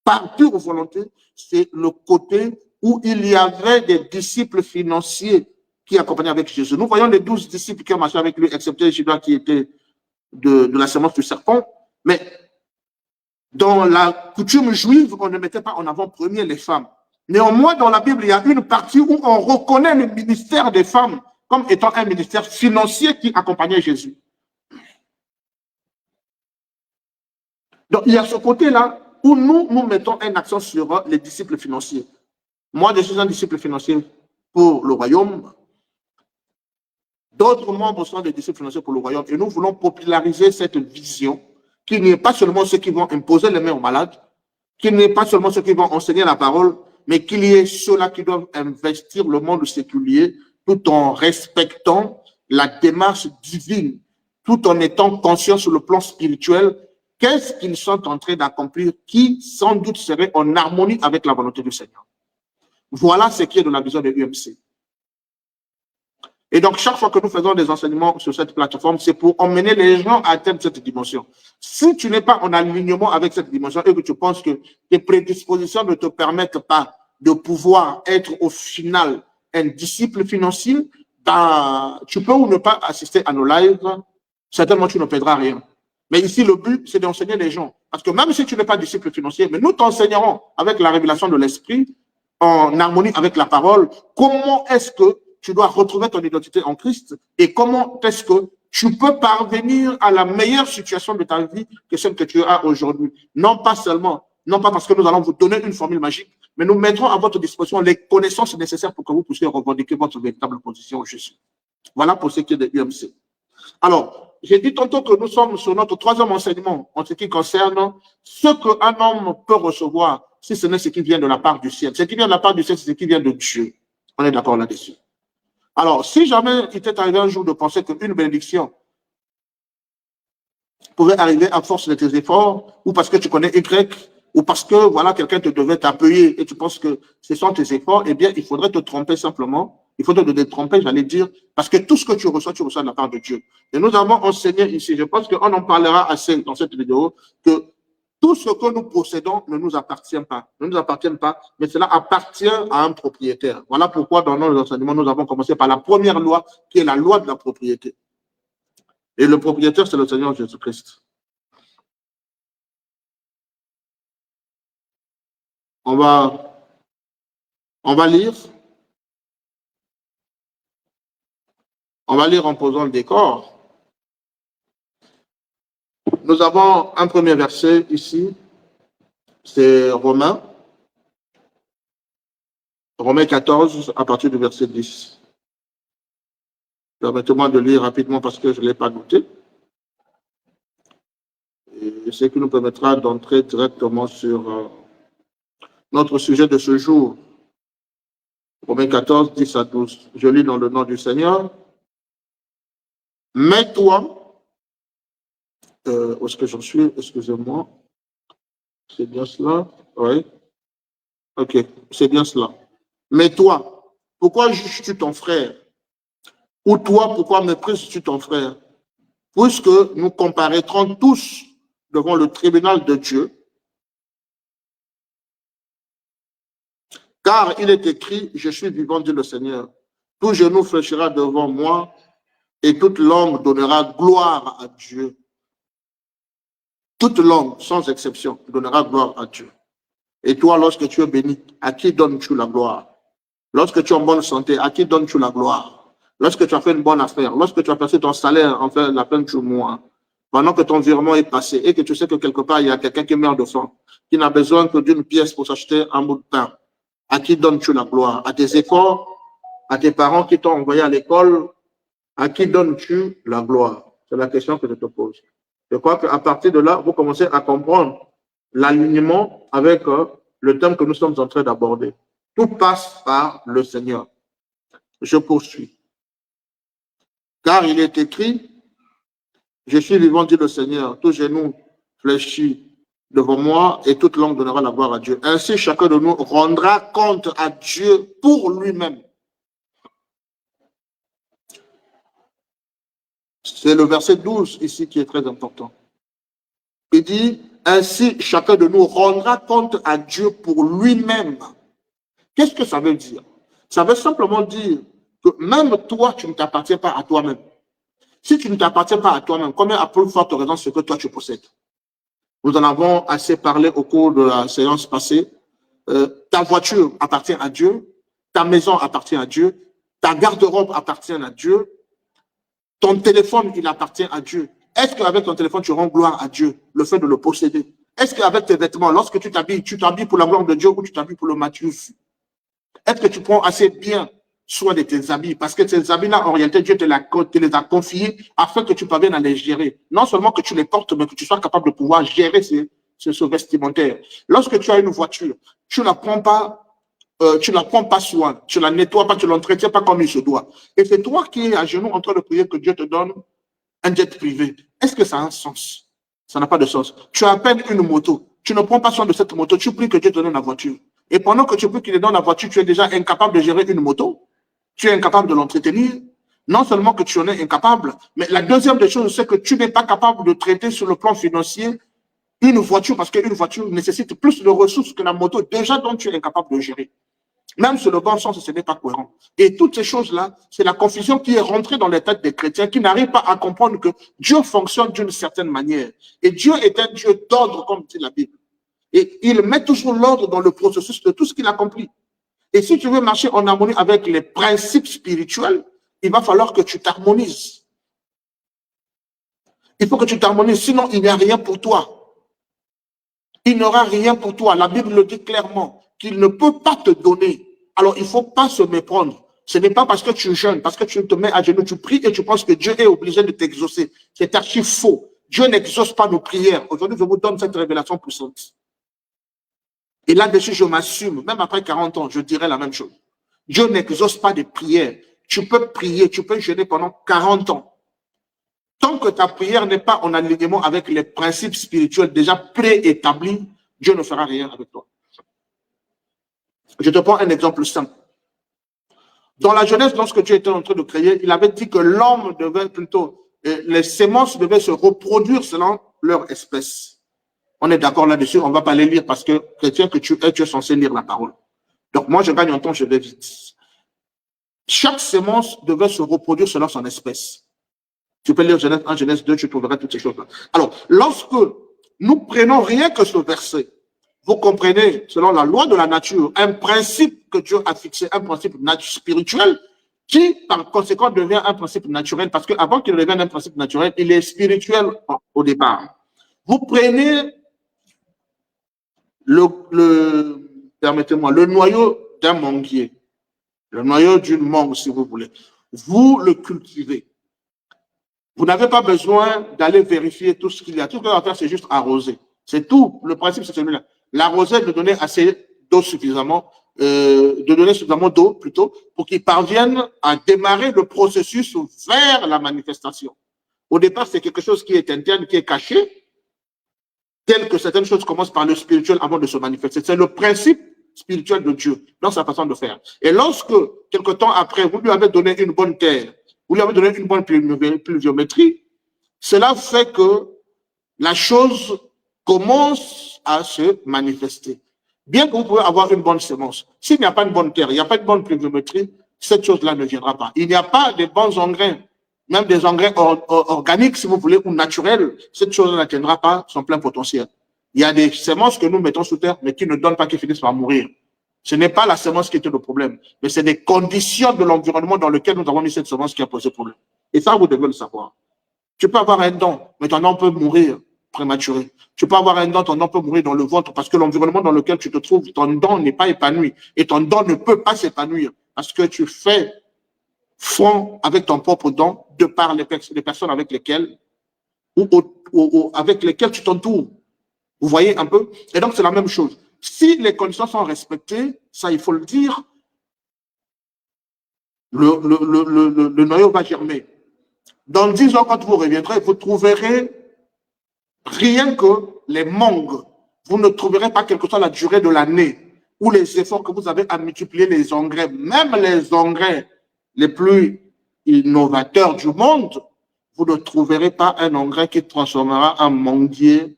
S1: par pure volonté, c'est le côté où il y avait des disciples financiers qui accompagnaient avec Jésus. Nous voyons les 12 disciples qui ont marché avec lui, excepté Judas qui était de la semence du serpent, mais dans la coutume juive, on ne mettait pas en avant premier les femmes. Néanmoins, dans la Bible, il y a une partie où on reconnaît le ministère des femmes comme étant un ministère financier qui accompagnait Jésus. Donc, il y a ce côté-là où nous mettons un accent sur les disciples financiers. Moi, je suis un disciple financier pour le royaume. D'autres membres sont des disciples financiers pour le royaume. Et nous voulons populariser cette vision qu'il n'y ait pas seulement ceux qui vont imposer les mains aux malades, qu'il n'y ait pas seulement ceux qui vont enseigner la parole, mais qu'il y ait ceux-là qui doivent investir le monde séculier tout en respectant la démarche divine, tout en étant conscients sur le plan spirituel, qu'est-ce qu'ils sont en train d'accomplir qui, sans doute, serait en harmonie avec la volonté du Seigneur. Voilà ce qui est de la vision de l'UMC. Et donc, chaque fois que nous faisons des enseignements sur cette plateforme, c'est pour emmener les gens à atteindre cette dimension. Si tu n'es pas en alignement avec cette dimension et que tu penses que tes prédispositions ne te permettent pas de pouvoir être au final un disciple financier, ben, tu peux ou ne pas assister à nos lives, certainement tu ne perdras rien. Mais ici, le but, c'est d'enseigner les gens. Parce que même si tu n'es pas disciple financier, mais nous t'enseignerons avec la révélation de l'esprit, en harmonie avec la parole, comment est-ce que tu dois retrouver ton identité en Christ et comment est-ce que tu peux parvenir à la meilleure situation de ta vie que celle que tu as aujourd'hui. Non pas parce que nous allons vous donner une formule magique, mais nous mettrons à votre disposition les connaissances nécessaires pour que vous puissiez revendiquer votre véritable position en Jésus. Voilà pour ce qui est de l'UMC. Alors, j'ai dit tantôt que nous sommes sur notre troisième enseignement en ce qui concerne ce qu'un homme peut recevoir si ce n'est ce qui vient de la part du ciel. Ce qui vient de la part du ciel, c'est ce qui vient de Dieu. On est d'accord là-dessus. Alors, si jamais il t'est arrivé un jour de penser qu'une bénédiction pouvait arriver à force de tes efforts, ou parce que tu connais Y, ou parce que voilà, quelqu'un te devait t'appuyer et tu penses que ce sont tes efforts, eh bien, il faudrait te tromper simplement. Il faudrait te tromper, j'allais dire, parce que tout ce que tu reçois de la part de Dieu. Et nous avons enseigné ici, je pense qu'on en parlera assez dans cette vidéo, que tout ce que nous possédons ne nous appartient pas. Ne nous appartient pas, mais cela appartient à un propriétaire. Voilà pourquoi dans nos enseignements, nous avons commencé par la première loi, qui est la loi de la propriété. Et le propriétaire, c'est le Seigneur Jésus-Christ. On va lire. On va lire en posant le décor. Nous avons un premier verset ici. C'est Romains. Romains 14, à partir du verset 10. Permettez-moi de lire rapidement parce que je ne l'ai pas noté. Et ce qui nous permettra d'entrer directement sur notre sujet de ce jour. Romains 14, 10 à 12. Je lis dans le nom du Seigneur. Mais toi, où est-ce que j'en suis? Excusez-moi. C'est bien cela? Oui. Ok, c'est bien cela. Mais toi, pourquoi juges-tu ton frère? Ou toi, pourquoi méprises-tu ton frère? Puisque nous comparaîtrons tous devant le tribunal de Dieu, car il est écrit, je suis vivant, dit le Seigneur. Tout genou fléchira devant moi et toute langue donnera gloire à Dieu. Toute langue, sans exception, donnera gloire à Dieu. Et toi, lorsque tu es béni, à qui donnes-tu la gloire? Lorsque tu es en bonne santé, à qui donnes-tu la gloire? Lorsque tu as fait une bonne affaire, lorsque tu as passé ton salaire en fait la fin du mois, pendant que ton virement est passé et que tu sais que quelque part, il y a quelqu'un qui meurt de faim, qui n'a besoin que d'une pièce pour s'acheter un bout de pain, à qui donnes-tu la gloire? À tes efforts, à tes parents qui t'ont envoyé à l'école, à qui donnes-tu la gloire? C'est la question que je te pose. Je crois qu'à partir de là, vous commencez à comprendre l'alignement avec le thème que nous sommes en train d'aborder. Tout passe par le Seigneur. Je poursuis. Car il est écrit, je suis vivant, dit le Seigneur, tout genou fléchit devant moi et toute langue donnera la gloire à Dieu. Ainsi, chacun de nous rendra compte à Dieu pour lui-même. C'est le verset 12 ici qui est très important. Il dit, ainsi, chacun de nous rendra compte à Dieu pour lui-même. Qu'est-ce que ça veut dire? Ça veut simplement dire que même toi, tu ne t'appartiens pas à toi-même. Si tu ne t'appartiens pas à toi-même, combien à plus forte raison ce que toi tu possèdes? Nous en avons assez parlé au cours de la séance passée. Ta voiture appartient à Dieu, ta maison appartient à Dieu, ta garde-robe appartient à Dieu, ton téléphone, il appartient à Dieu. Est-ce qu'avec ton téléphone, tu rends gloire à Dieu, le fait de le posséder? Est-ce qu'avec tes vêtements, lorsque tu t'habilles pour la gloire de Dieu ou tu t'habilles pour le Matthias? Est-ce que tu prends assez bien soin de tes habits? Parce que ces habits-là, en réalité, Dieu te les a confiés afin que tu parviennes à les gérer. Non seulement que tu les portes, mais que tu sois capable de pouvoir gérer ce vestimentaire. Lorsque tu as une voiture, tu ne la prends pas soin, tu la nettoies pas, tu l'entretiens pas comme il se doit. Et c'est toi qui es à genoux en train de prier que Dieu te donne un jet privé. Est-ce que ça a un sens? Ça n'a pas de sens. Tu as à peine une moto. Tu ne prends pas soin de cette moto. Tu pries que Dieu te donne la voiture. Et pendant que tu pries qu'il te donne la voiture, tu es déjà incapable de gérer une moto. Tu es incapable de l'entretenir. Non seulement que tu en es incapable, mais la deuxième des choses, c'est que tu n'es pas capable de traiter sur le plan financier une voiture, parce qu'une voiture nécessite plus de ressources que la moto déjà dont tu es incapable de gérer. Même sur le bon sens, ce n'est pas cohérent. Et toutes ces choses-là, c'est la confusion qui est rentrée dans les têtes des chrétiens qui n'arrivent pas à comprendre que Dieu fonctionne d'une certaine manière. Et Dieu est un Dieu d'ordre, comme dit la Bible. Et il met toujours l'ordre dans le processus de tout ce qu'il accomplit. Et si tu veux marcher en harmonie avec les principes spirituels, il va falloir que tu t'harmonises. Il faut que tu t'harmonises, sinon il n'y a rien pour toi. Il n'y aura rien pour toi. La Bible le dit clairement, qu'il ne peut pas te donner. Alors, il ne faut pas se méprendre. Ce n'est pas parce que tu jeûnes, parce que tu te mets à genoux, tu pries et tu penses que Dieu est obligé de t'exaucer. C'est archi faux. Dieu n'exauce pas nos prières. Aujourd'hui, je vous donne cette révélation puissante. Et là-dessus, je m'assume. Même après 40 ans, je dirais la même chose. Dieu n'exauce pas des prières. Tu peux prier, tu peux jeûner pendant 40 ans. Tant que ta prière n'est pas en alignement avec les principes spirituels déjà préétablis, Dieu ne fera rien avec toi. Je te prends un exemple simple. Dans la Genèse, lorsque Dieu était en train de créer, il avait dit que l'homme devait plutôt, les semences devaient se reproduire selon leur espèce. On est d'accord là-dessus, on ne va pas les lire parce que chrétien que tu es censé lire la parole. Donc moi, je gagne en temps, je vais vite. Chaque semence devait se reproduire selon son espèce. Tu peux lire Genèse 1, Genèse 2, tu trouveras toutes ces choses-là. Alors, lorsque nous prenons rien que ce verset, vous comprenez, selon la loi de la nature, un principe que Dieu a fixé, un principe spirituel, qui, par conséquent, devient un principe naturel, parce qu'avant qu'il devienne un principe naturel, il est spirituel au départ. Vous prenez permettez-moi, le noyau d'un manguier, le noyau d'une mangue, si vous voulez. Vous le cultivez. Vous n'avez pas besoin d'aller vérifier tout ce qu'il y a. Tout ce qu'on va faire, c'est juste arroser. C'est tout. Le principe, c'est celui-là. L'arroser, de donner assez d'eau suffisamment, de donner suffisamment d'eau plutôt, pour qu'ils parviennent à démarrer le processus vers la manifestation. Au départ, c'est quelque chose qui est interne, qui est caché, tel que certaines choses commencent par le spirituel avant de se manifester. C'est le principe spirituel de Dieu, dans sa façon de faire. Et lorsque, quelque temps après, vous lui avez donné une bonne terre, vous lui avez donné une bonne pluviométrie, cela fait que la chose commence à se manifester. Bien que vous pouvez avoir une bonne semence, s'il n'y a pas une bonne terre, il n'y a pas une bonne pluviométrie, cette chose-là ne viendra pas. Il n'y a pas de bons engrais, même des engrais organiques, si vous voulez, ou naturels, cette chose n'atteindra pas son plein potentiel. Il y a des semences que nous mettons sous terre, mais qui ne donnent pas, qui finissent par mourir. Ce n'est pas la semence qui était le problème, mais c'est des conditions de l'environnement dans lequel nous avons mis cette semence qui a posé problème. Et ça, vous devez le savoir. Tu peux avoir un don, mais ton don peut mourir prématuré. Tu peux avoir un don, ton don peut mourir dans le ventre parce que l'environnement dans lequel tu te trouves, ton don n'est pas épanoui. Et ton don ne peut pas s'épanouir parce que tu fais front avec ton propre don de par les personnes avec lesquelles avec lesquelles tu t'entoures. Vous voyez un peu? Et donc, c'est la même chose. Si les conditions sont respectées, ça, il faut le dire, le noyau va germer. Dans 10 ans, quand vous reviendrez, vous trouverez rien que les mangues. Vous ne trouverez pas quelle que soit la durée de l'année ou les efforts que vous avez à multiplier les engrais, même les engrais les plus innovateurs du monde, vous ne trouverez pas un engrais qui transformera un manguier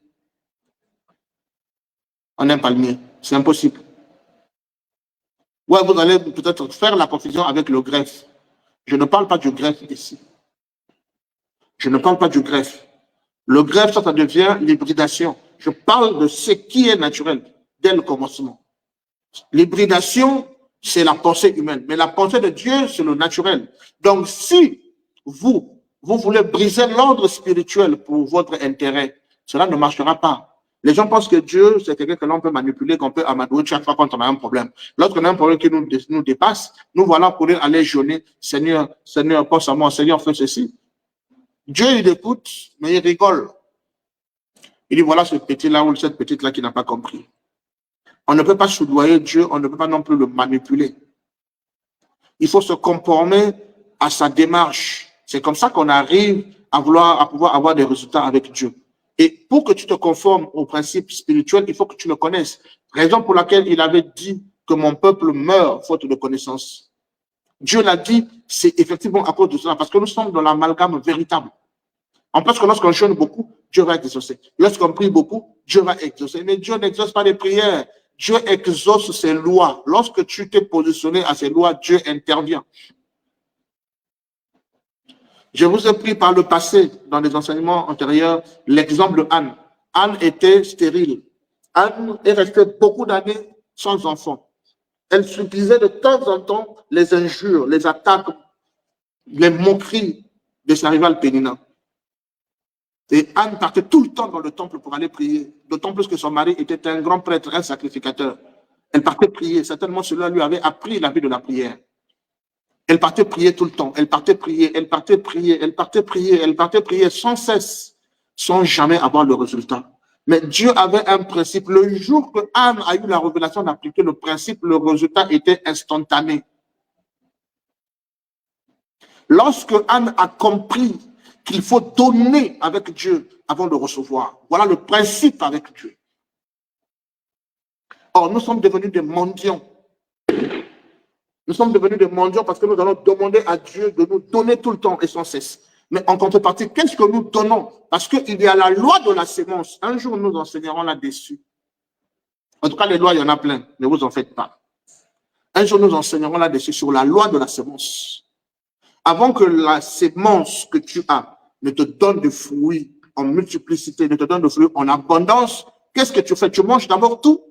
S1: en un palmier. C'est impossible. Ouais, vous allez peut-être faire la confusion avec le greffe. Je ne parle pas du greffe ici. Je ne parle pas du greffe. Le greffe, ça devient l'hybridation. Je parle de ce qui est naturel dès le commencement. L'hybridation, c'est la pensée humaine. Mais la pensée de Dieu, c'est le naturel. Donc, si vous voulez briser l'ordre spirituel pour votre intérêt, cela ne marchera pas. Les gens pensent que Dieu, c'est quelqu'un que l'on peut manipuler, qu'on peut amadouer chaque fois quand on a un problème. Lorsqu'on a un problème qui nous dépasse, nous voilà pour aller jeûner. Seigneur, Seigneur, pense à moi. Seigneur, fais ceci. Dieu, il écoute, mais il rigole. Il dit, voilà ce petit-là ou cette petite-là qui n'a pas compris. On ne peut pas soudoyer Dieu, on ne peut pas non plus le manipuler. Il faut se conformer à sa démarche. C'est comme ça qu'on arrive à pouvoir avoir des résultats avec Dieu. Et pour que tu te conformes au principe spirituel, il faut que tu le connaisses. Raison pour laquelle il avait dit que mon peuple meurt faute de connaissance. Dieu l'a dit, c'est effectivement à cause de cela, parce que nous sommes dans l'amalgame véritable. En plus que lorsqu'on jeûne beaucoup, Dieu va exaucer. Lorsqu'on prie beaucoup, Dieu va exaucer. Mais Dieu n'exauce pas les prières. Dieu exauce ses lois. Lorsque tu t'es positionné à ses lois, Dieu intervient. Je vous ai pris par le passé, dans les enseignements antérieurs, l'exemple de Anne. Anne était stérile. Anne est restée beaucoup d'années sans enfant. Elle subissait de temps en temps les injures, les attaques, les moqueries de sa rivale Pénina. Et Anne partait tout le temps dans le temple pour aller prier, d'autant plus que son mari était un grand prêtre, un sacrificateur. Elle partait prier. Certainement, cela lui avait appris la vie de la prière. Elle partait prier tout le temps. Elle partait prier, elle partait prier, elle partait prier, elle partait prier sans cesse, sans jamais avoir le résultat. Mais Dieu avait un principe. Le jour que Anne a eu la révélation d'appliquer le principe, le résultat était instantané. Lorsque Anne a compris qu'il faut donner avec Dieu avant de recevoir, voilà le principe avec Dieu. Or, nous sommes devenus des mendiants. Nous sommes devenus des mendiants parce que nous allons demander à Dieu de nous donner tout le temps et sans cesse. Mais en contrepartie, qu'est-ce que nous donnons? Parce qu'il y a la loi de la sémence. Un jour, nous enseignerons là-dessus. En tout cas, les lois, il y en a plein. Ne vous en faites pas. Un jour, nous enseignerons là-dessus sur la loi de la sémence. Avant que la sémence que tu as ne te donne de fruits en multiplicité, ne te donne de fruits en abondance, qu'est-ce que tu fais? Tu manges d'abord tout.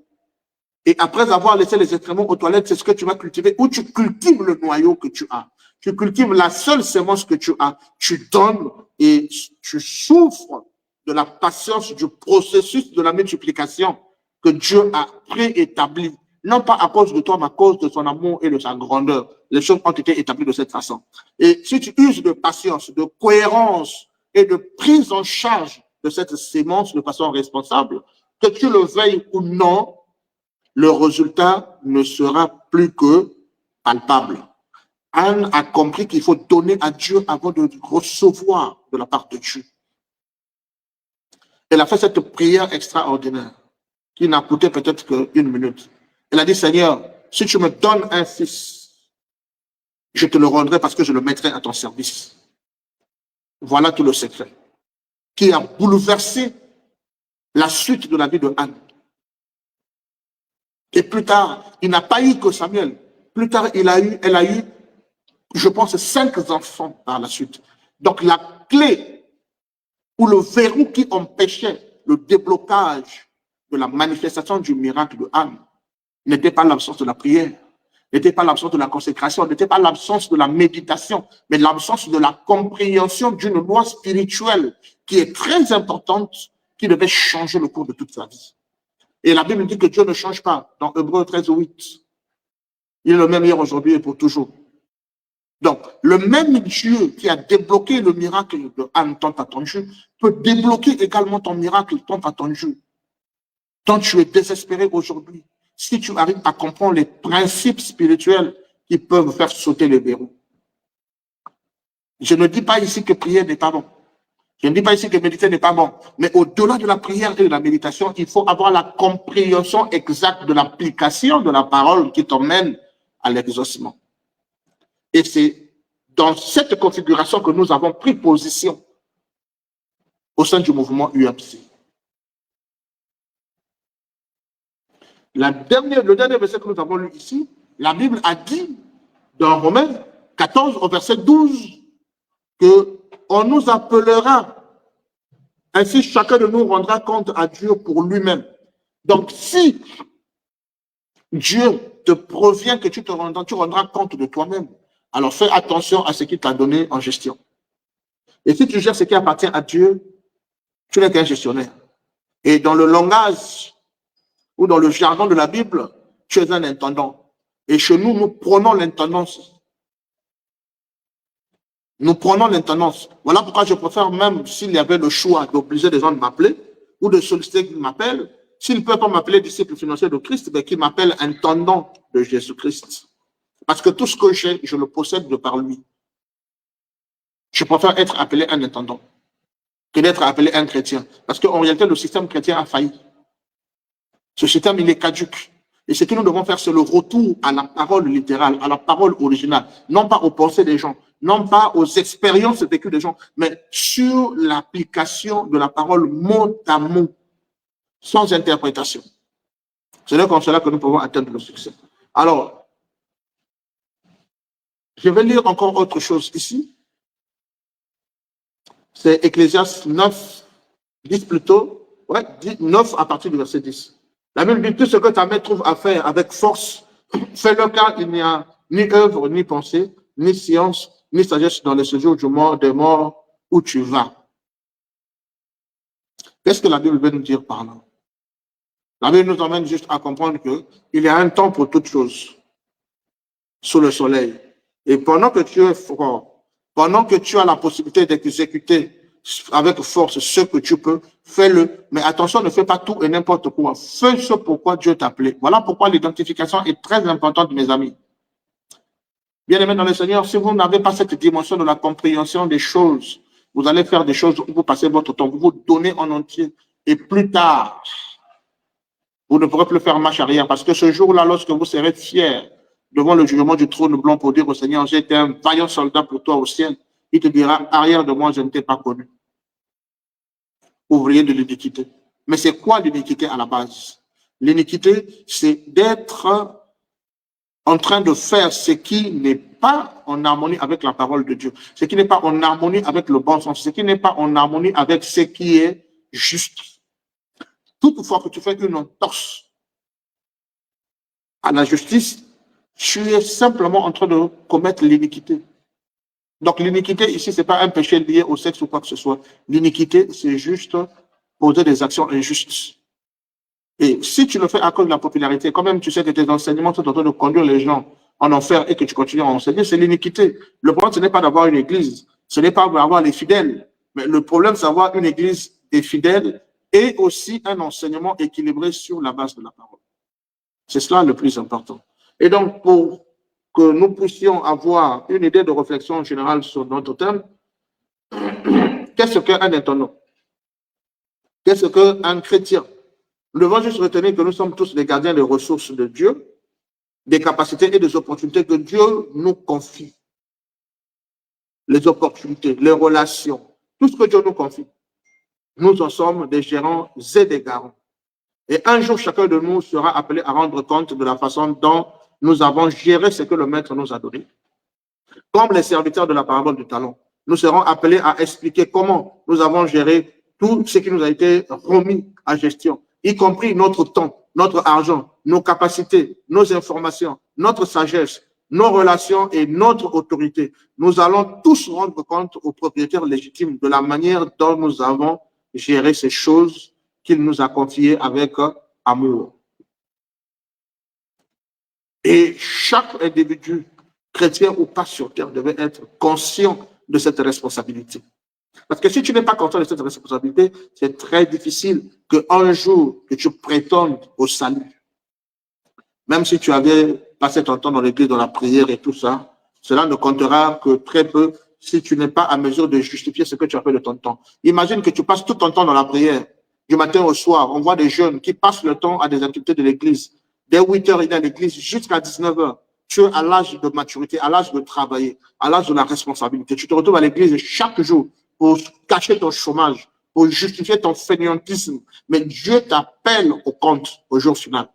S1: Et après avoir laissé les excréments aux toilettes, c'est ce que tu vas cultiver. Ou tu cultives le noyau que tu as. Tu cultives la seule sémence que tu as. Tu donnes et tu souffres de la patience, du processus de la multiplication que Dieu a préétabli. Non pas à cause de toi, mais à cause de son amour et de sa grandeur. Les choses ont été établies de cette façon. Et si tu uses de patience, de cohérence et de prise en charge de cette sémence de façon responsable, que tu le veuilles ou non, le résultat ne sera plus que palpable. Anne a compris qu'il faut donner à Dieu avant de recevoir de la part de Dieu. Elle a fait cette prière extraordinaire qui n'a coûté peut-être qu'une minute. Elle a dit, Seigneur, si tu me donnes un fils, je te le rendrai parce que je le mettrai à ton service. Voilà tout le secret qui a bouleversé la suite de la vie de Anne. Et plus tard, il n'a pas eu que Samuel. Plus tard, elle a eu, je pense, 5 enfants par la suite. Donc, la clé ou le verrou qui empêchait le déblocage de la manifestation du miracle de Anne n'était pas l'absence de la prière, n'était pas l'absence de la consécration, n'était pas l'absence de la méditation, mais l'absence de la compréhension d'une loi spirituelle qui est très importante, qui devait changer le cours de toute sa vie. Et la Bible dit que Dieu ne change pas, dans Hébreux 13:8. Il est le même hier, aujourd'hui et pour toujours. Donc, le même Dieu qui a débloqué le miracle de Anne tant attendu peut débloquer également ton miracle tant attendu. Tant tu es désespéré aujourd'hui, si tu arrives à comprendre les principes spirituels qui peuvent faire sauter les verrous. Je ne dis pas ici que prier n'est pas bon. Je ne dis pas ici que méditer n'est pas bon. Mais au-delà de la prière et de la méditation, il faut avoir la compréhension exacte de l'application de la parole qui t'emmène à l'exaucement. Et c'est dans cette configuration que nous avons pris position au sein du mouvement UMC. Le dernier verset que nous avons lu ici, la Bible a dit dans Romains 14 au verset 12 qu'on nous appellera, ainsi chacun de nous rendra compte à Dieu pour lui-même. Donc si Dieu te provient que tu rendras compte de toi-même, alors fais attention à ce qu'il t'a donné en gestion. Et si tu gères ce qui appartient à Dieu, tu n'es qu'un gestionnaire. Et dans le langage ou dans le jargon de la Bible, tu es un intendant. Et chez nous, nous prenons l'intendance. Nous prenons l'intendance. Voilà pourquoi je préfère, même s'il y avait le choix d'obliger les gens de m'appeler ou de solliciter qu'ils m'appellent, s'ils ne peuvent pas m'appeler disciple financier de Christ, ben qu'ils m'appellent intendant de Jésus-Christ. Parce que tout ce que j'ai, je le possède de par lui. Je préfère être appelé un intendant que d'être appelé un chrétien. Parce qu'en réalité, le système chrétien a failli. Ce système, il est caduque. Et ce que nous devons faire, c'est le retour à la parole littérale, à la parole originale, non pas aux pensées des gens, non pas aux expériences vécues des gens, mais sur l'application de la parole mot à mot, sans interprétation. C'est comme cela que nous pouvons atteindre le succès. Alors, je vais lire encore autre chose ici. C'est Ecclésiaste 9, 10 plutôt, ouais, 9 à partir du verset 10. La Bible dit, tout ce que ta main trouve à faire avec force, fais-le car il n'y a ni œuvre, ni pensée, ni science, ni sagesse dans le séjour des morts où tu vas. Qu'est-ce que la Bible veut nous dire par là? La Bible nous emmène juste à comprendre qu'il y a un temps pour toutes choses sous le soleil. Et pendant que tu es fort, pendant que tu as la possibilité d'exécuter avec force ce que tu peux, fais-le. Mais attention, ne fais pas tout et n'importe quoi. Fais ce pourquoi Dieu t'a appelé. Voilà pourquoi l'identification est très importante, mes amis. Bien aimés dans le Seigneur, si vous n'avez pas cette dimension de la compréhension des choses, vous allez faire des choses où vous passez votre temps, vous vous donnez en entier. Et plus tard, vous ne pourrez plus faire marche arrière. Parce que ce jour-là, lorsque vous serez fiers devant le jugement du trône blanc pour dire au Seigneur, j'ai été un vaillant soldat pour toi au ciel, il te dira, arrière de moi, je ne t'ai pas connu. Ouvrier de l'iniquité. Mais c'est quoi l'iniquité à la base? L'iniquité, c'est d'être en train de faire ce qui n'est pas en harmonie avec la parole de Dieu, ce qui n'est pas en harmonie avec le bon sens, ce qui n'est pas en harmonie avec ce qui est juste. Toutefois que tu fais une entorse à la justice, tu es simplement en train de commettre l'iniquité. Donc l'iniquité ici, ce n'est pas un péché lié au sexe ou quoi que ce soit. L'iniquité, c'est juste poser des actions injustes. Et si tu le fais à cause de la popularité, quand même tu sais que tes enseignements sont en train de conduire les gens en enfer et que tu continues à enseigner, c'est l'iniquité. Le problème, ce n'est pas d'avoir une église, ce n'est pas d'avoir les fidèles, mais le problème, c'est d'avoir une église des fidèles et aussi un enseignement équilibré sur la base de la parole. C'est cela le plus important. Et donc, pour que nous puissions avoir une idée de réflexion générale sur notre thème, qu'est-ce qu'un internaute? Qu'est-ce qu'un chrétien? Nous devons juste retenir que nous sommes tous les gardiens des ressources de Dieu, des capacités et des opportunités que Dieu nous confie. Les opportunités, les relations, tout ce que Dieu nous confie. Nous en sommes des gérants et des garants. Et un jour, chacun de nous sera appelé à rendre compte de la façon dont nous avons géré ce que le Maître nous a donné. Comme les serviteurs de la parabole du talent, nous serons appelés à expliquer comment nous avons géré tout ce qui nous a été remis à gestion, y compris notre temps, notre argent, nos capacités, nos informations, notre sagesse, nos relations et notre autorité. Nous allons tous rendre compte aux propriétaires légitimes de la manière dont nous avons géré ces choses qu'il nous a confiées avec amour. Et chaque individu, chrétien ou pas sur terre, devait être conscient de cette responsabilité. Parce que si tu n'es pas conscient de cette responsabilité, c'est très difficile qu'un jour que tu prétendes au salut, même si tu avais passé ton temps dans l'église, dans la prière et tout ça, cela ne comptera que très peu si tu n'es pas à mesure de justifier ce que tu as fait de ton temps. Imagine que tu passes tout ton temps dans la prière, du matin au soir. On voit des jeunes qui passent le temps à des activités de l'église. Dès 8 heures, il est à l'église jusqu'à 19 heures. Tu es à l'âge de maturité, à l'âge de travailler, à l'âge de la responsabilité. Tu te retrouves à l'église chaque jour pour cacher ton chômage, pour justifier ton fainéantisme. Mais Dieu t'appelle au compte au jour final.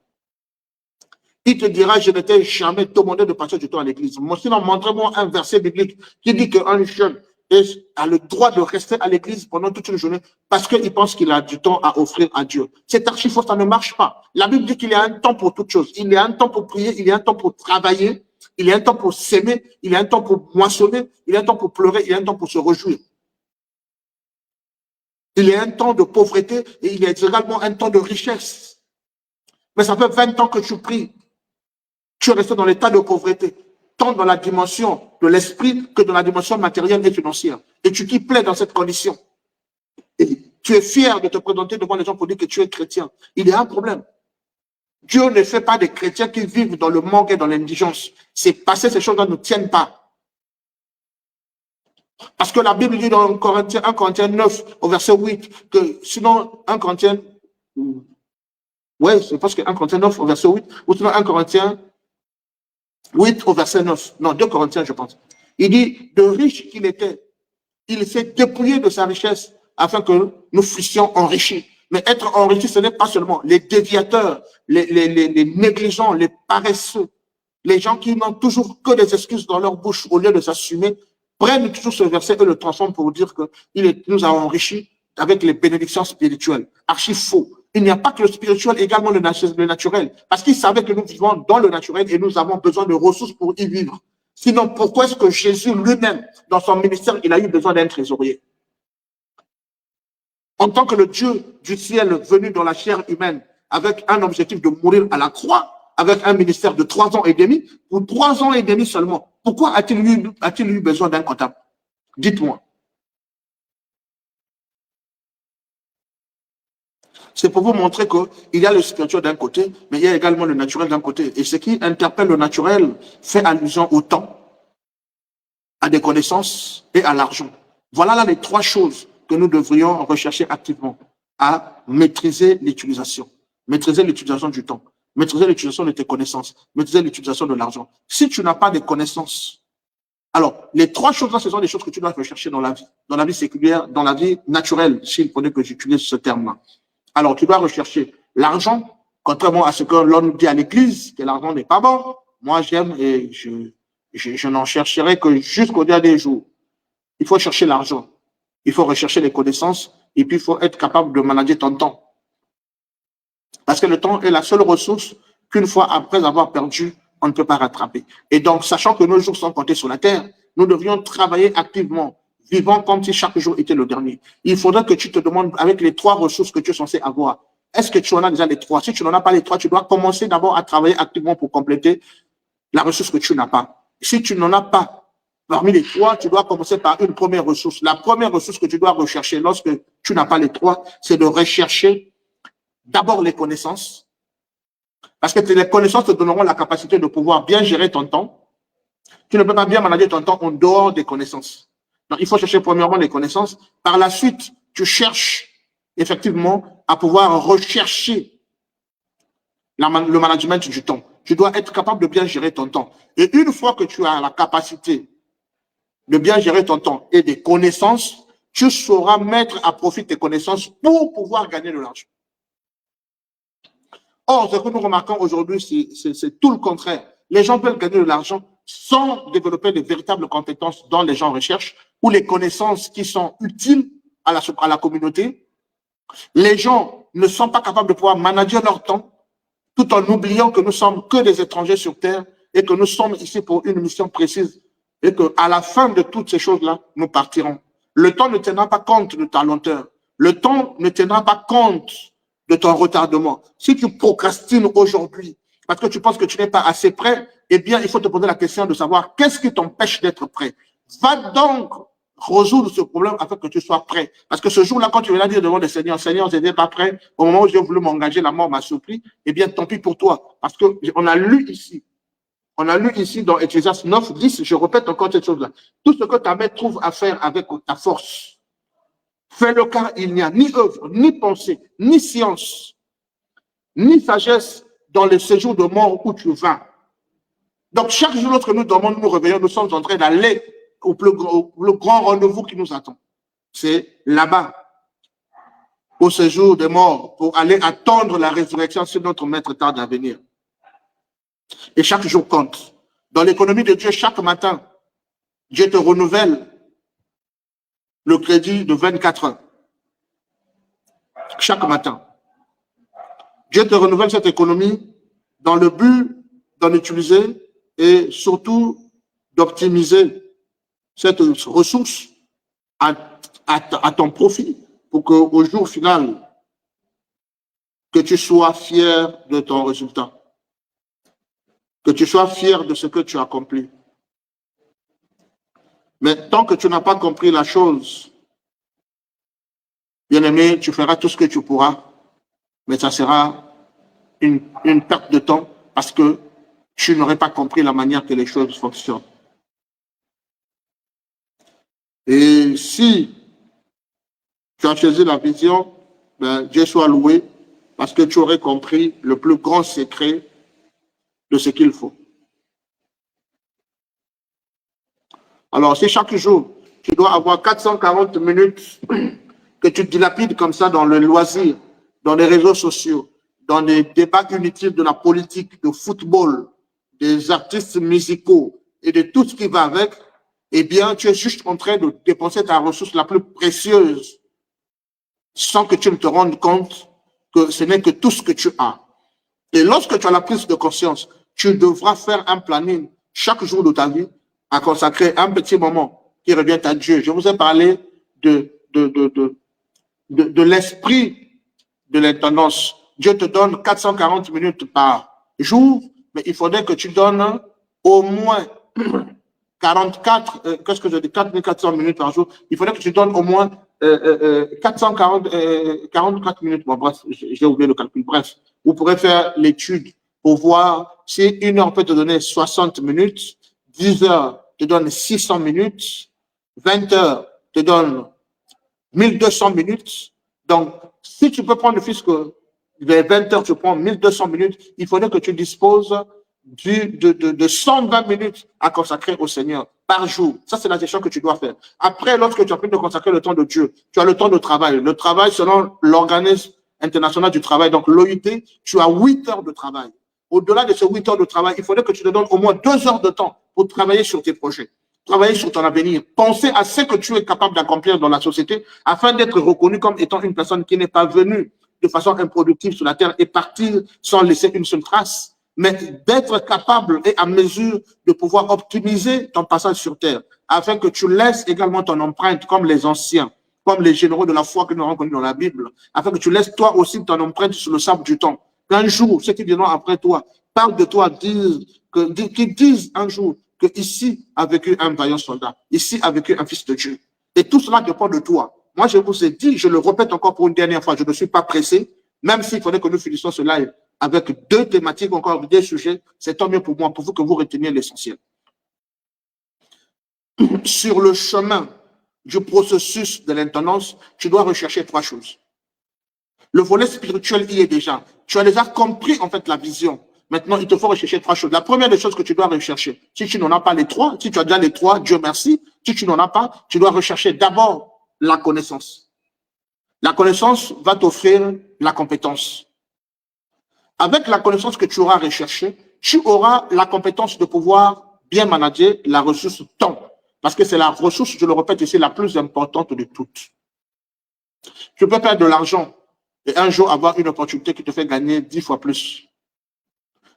S1: Il te dira, je ne t'ai jamais demandé de passer du temps à l'église. Sinon, montrez-moi un verset biblique qui dit qu'un jeune a le droit de rester à l'église pendant toute une journée parce qu'il pense qu'il a du temps à offrir à Dieu. C'est archi faux, ça ne marche pas. La Bible dit qu'il y a un temps pour toute chose. Il y a un temps pour prier, il y a un temps pour travailler, il y a un temps pour s'aimer, il y a un temps pour moissonner, il y a un temps pour pleurer, il y a un temps pour se réjouir. Il y a un temps de pauvreté et il y a également un temps de richesse. Mais ça fait 20 ans que tu pries. Tu es resté dans l'état de pauvreté, tant dans la dimension de l'esprit que dans la dimension matérielle et financière. Et tu t'y plais dans cette condition. Et tu es fier de te présenter devant les gens pour dire que tu es chrétien. Il y a un problème. Dieu ne fait pas des chrétiens qui vivent dans le manque et dans l'indigence. C'est passé, ces choses-là ne tiennent pas. Parce que la Bible dit dans 1 Corinthiens 9, au verset 8, que sinon 1 Corinthiens, ouais, je pense que 1 Corinthiens 9, au verset 8, ou sinon 1 Corinthiens 8 au verset 9, non, 2 Corinthiens, je pense. Il dit, de riche qu'il était, il s'est dépouillé de sa richesse afin que nous fussions enrichis. Mais être enrichi, ce n'est pas seulement les déviateurs, les négligents, les paresseux, les gens qui n'ont toujours que des excuses dans leur bouche au lieu de s'assumer, prennent toujours ce verset et le transforment pour dire que nous a enrichis avec les bénédictions spirituelles. Archi faux. Il n'y a pas que le spirituel, également le naturel. Parce qu'il savait que nous vivons dans le naturel et nous avons besoin de ressources pour y vivre. Sinon, pourquoi est-ce que Jésus lui-même, dans son ministère, il a eu besoin d'un trésorier? En tant que le Dieu du ciel venu dans la chair humaine, avec un objectif de mourir à la croix, avec un ministère de 3 ans et demi, pour 3 ans et demi seulement. Pourquoi a-t-il eu besoin d'un comptable? Dites-moi. C'est pour vous montrer qu'il y a le spirituel d'un côté, mais il y a également le naturel d'un côté. Et ce qui interpelle le naturel fait allusion au temps, à des connaissances et à l'argent. Voilà là les 3 choses que nous devrions rechercher activement, à maîtriser l'utilisation. Maîtriser l'utilisation du temps, maîtriser l'utilisation de tes connaissances, maîtriser l'utilisation de l'argent. Si tu n'as pas de connaissances, alors les 3 choses là, ce sont des choses que tu dois rechercher dans la vie séculière, dans la vie naturelle, s'il faudrait que j'utilise ce terme-là. Alors, tu dois rechercher l'argent, contrairement à ce que l'on dit à l'église, que l'argent n'est pas bon. Moi, j'aime et je n'en chercherai que jusqu'au dernier jour. Il faut chercher l'argent. Il faut rechercher les connaissances et puis il faut être capable de manager ton temps. Parce que le temps est la seule ressource qu'une fois après avoir perdu, on ne peut pas rattraper. Et donc, sachant que nos jours sont comptés sur la terre, nous devrions travailler activement, vivant comme si chaque jour était le dernier. Il faudrait que tu te demandes, avec les 3 ressources que tu es censé avoir, est-ce que tu en as déjà les 3? Si tu n'en as pas les 3, tu dois commencer d'abord à travailler activement pour compléter la ressource que tu n'as pas. Si tu n'en as pas parmi les 3, tu dois commencer par une première ressource. La première ressource que tu dois rechercher lorsque tu n'as pas les 3, c'est de rechercher d'abord les connaissances. Parce que les connaissances te donneront la capacité de pouvoir bien gérer ton temps. Tu ne peux pas bien manager ton temps en dehors des connaissances. Donc, il faut chercher premièrement les connaissances. Par la suite, tu cherches effectivement à pouvoir rechercher le management du temps. Tu dois être capable de bien gérer ton temps. Et une fois que tu as la capacité de bien gérer ton temps et des connaissances, tu sauras mettre à profit tes connaissances pour pouvoir gagner de l'argent. Or, ce que nous remarquons aujourd'hui, c'est tout le contraire. Les gens veulent gagner de l'argent sans développer de véritables compétences dont les gens recherchent ou les connaissances qui sont utiles à la communauté. Les gens ne sont pas capables de pouvoir manager leur temps tout en oubliant que nous sommes que des étrangers sur terre et que nous sommes ici pour une mission précise et qu'à la fin de toutes ces choses-là, nous partirons. Le temps ne tiendra pas compte de ta lenteur. Le temps ne tiendra pas compte de ton retardement. Si tu procrastines aujourd'hui parce que tu penses que tu n'es pas assez prêt, eh bien, il faut te poser la question de savoir qu'est-ce qui t'empêche d'être prêt. Va donc résoudre ce problème afin que tu sois prêt. Parce que ce jour-là, quand tu viens dire devant le Seigneur, Seigneur, je n'étais pas prêt, au moment où j'ai voulu m'engager, la mort m'a surpris, eh bien, tant pis pour toi. Parce qu'on a lu ici dans Ecclésiaste 9, 10, je répète encore cette chose-là. Tout ce que ta main trouve à faire avec ta force, fais-le car il n'y a ni œuvre, ni pensée, ni science, ni sagesse dans le séjour de mort où tu vas. Donc, chaque jour lorsque nous dormons, nous nous réveillons, nous sommes en train d'aller au plus grand rendez-vous qui nous attend. C'est là-bas, au séjour des morts, pour aller attendre la résurrection si notre maître tarde à venir. Et chaque jour compte. Dans l'économie de Dieu, chaque matin, Dieu te renouvelle le crédit de 24 heures. Chaque matin. Dieu te renouvelle cette économie dans le but d'en utiliser et surtout d'optimiser cette ressource à ton profit pour qu'au jour final, que tu sois fier de ton résultat, que tu sois fier de ce que tu as accompli. Mais tant que tu n'as pas compris la chose, bien aimé, tu feras tout ce que tu pourras, mais ça sera une perte de temps parce que tu n'aurais pas compris la manière que les choses fonctionnent. Et si tu as choisi la vision, ben, Dieu soit loué parce que tu aurais compris le plus grand secret de ce qu'il faut. Alors, si chaque jour, tu dois avoir 440 minutes que tu dilapides comme ça dans le loisir, dans les réseaux sociaux, dans des débats inutiles de la politique, de football, des artistes musicaux et de tout ce qui va avec, eh bien, tu es juste en train de dépenser ta ressource la plus précieuse sans que tu ne te rendes compte que ce n'est que tout ce que tu as. Et lorsque tu as la prise de conscience, tu devras faire un planning chaque jour de ta vie à consacrer un petit moment qui revient à Dieu. Je vous ai parlé de l'esprit de l'intendance. Dieu te donne 440 minutes par jours, mais il faudrait que tu donnes au moins 44, qu'est-ce que je dis, 4400 minutes par jour. Il faudrait que tu donnes au moins 44 minutes. Bon, bref, j'ai oublié le calcul. Bref, vous pourrez faire l'étude pour voir si une heure peut te donner 60 minutes, 10 heures te donne 600 minutes, 20 heures te donne 1200 minutes. Donc, si tu peux prendre le fisc, les 20 heures, tu prends 1200 minutes, il faudrait que tu disposes de 120 minutes à consacrer au Seigneur par jour. Ça, c'est la gestion que tu dois faire. Après, lorsque tu as fini de consacrer le temps de Dieu, tu as le temps de travail. Le travail, selon l'organisme international du travail, donc l'OIT, tu as 8 heures de travail. Au-delà de ces 8 heures de travail, il faudrait que tu te donnes au moins 2 heures de temps pour travailler sur tes projets, travailler sur ton avenir, penser à ce que tu es capable d'accomplir dans la société afin d'être reconnu comme étant une personne qui n'est pas venue de façon improductive sur la terre et partir sans laisser une seule trace, mais d'être capable et à mesure de pouvoir optimiser ton passage sur terre afin que tu laisses également ton empreinte comme les anciens, comme les généraux de la foi que nous avons connus dans la Bible, afin que tu laisses toi aussi ton empreinte sur le sable du temps. Qu'un jour, ceux qui viendront après toi parlent de toi, qu'ils disent un jour que ici a vécu un vaillant soldat, ici a vécu un fils de Dieu. Et tout cela dépend de toi. Moi, je vous ai dit, je le répète encore pour une dernière fois, je ne suis pas pressé, même s'il faudrait que nous finissions ce live avec 2 thématiques, encore 2 sujets, c'est tant mieux pour moi, pour vous que vous reteniez l'essentiel. Sur le chemin du processus de l'intendance, tu dois rechercher 3 choses. Le volet spirituel y est déjà. Tu as déjà compris en fait la vision. Maintenant, il te faut rechercher 3 choses. La première des choses que tu dois rechercher, si tu n'en as pas les 3, si tu as déjà les 3, Dieu merci. Si tu n'en as pas, tu dois rechercher d'abord la connaissance. La connaissance va t'offrir la compétence. Avec la connaissance que tu auras recherchée, tu auras la compétence de pouvoir bien manager la ressource temps. Parce que c'est la ressource, je le répète ici, la plus importante de toutes. Tu peux perdre de l'argent et un jour avoir une opportunité qui te fait gagner 10 fois plus.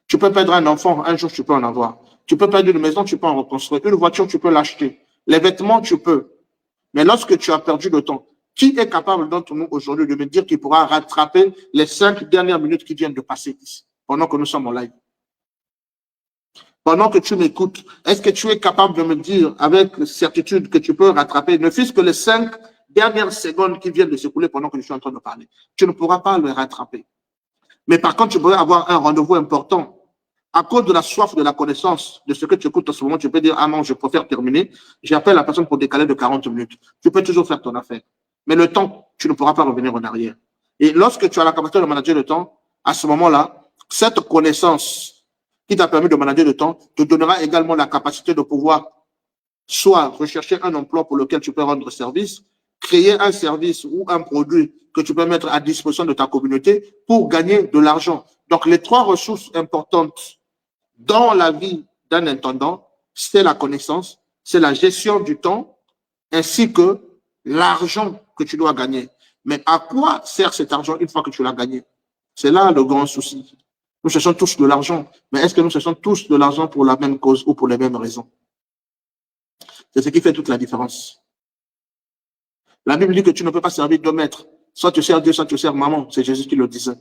S1: Tu peux perdre un enfant, un jour tu peux en avoir. Tu peux perdre une maison, tu peux en reconstruire. Une voiture, tu peux l'acheter. Les vêtements, tu peux. Mais lorsque tu as perdu le temps, qui est capable d'entre nous aujourd'hui de me dire qu'il pourra rattraper les 5 dernières minutes qui viennent de passer ici, pendant que nous sommes en live? Pendant que tu m'écoutes, est-ce que tu es capable de me dire avec certitude que tu peux rattraper, ne fût-ce que les 5 dernières secondes qui viennent de s'écouler pendant que je suis en train de parler? Tu ne pourras pas le rattraper. Mais par contre, tu pourrais avoir un rendez-vous important. À cause de la soif de la connaissance de ce que tu écoutes en ce moment, tu peux dire, ah non, je préfère terminer. J'appelle la personne pour décaler de 40 minutes. Tu peux toujours faire ton affaire. Mais le temps, tu ne pourras pas revenir en arrière. Et lorsque tu as la capacité de manager le temps, à ce moment-là, cette connaissance qui t'a permis de manager le temps te donnera également la capacité de pouvoir soit rechercher un emploi pour lequel tu peux rendre service, créer un service ou un produit que tu peux mettre à disposition de ta communauté pour gagner de l'argent. Donc, les 3 ressources importantes dans la vie d'un intendant, c'est la connaissance, c'est la gestion du temps, ainsi que l'argent que tu dois gagner. Mais à quoi sert cet argent une fois que tu l'as gagné? C'est là le grand souci. Nous cherchons tous de l'argent, mais est-ce que nous cherchons tous de l'argent pour la même cause ou pour les mêmes raisons? C'est ce qui fait toute la différence. La Bible dit que tu ne peux pas servir 2 maîtres. Soit tu sers Dieu, soit tu sers maman. C'est Jésus qui le disait.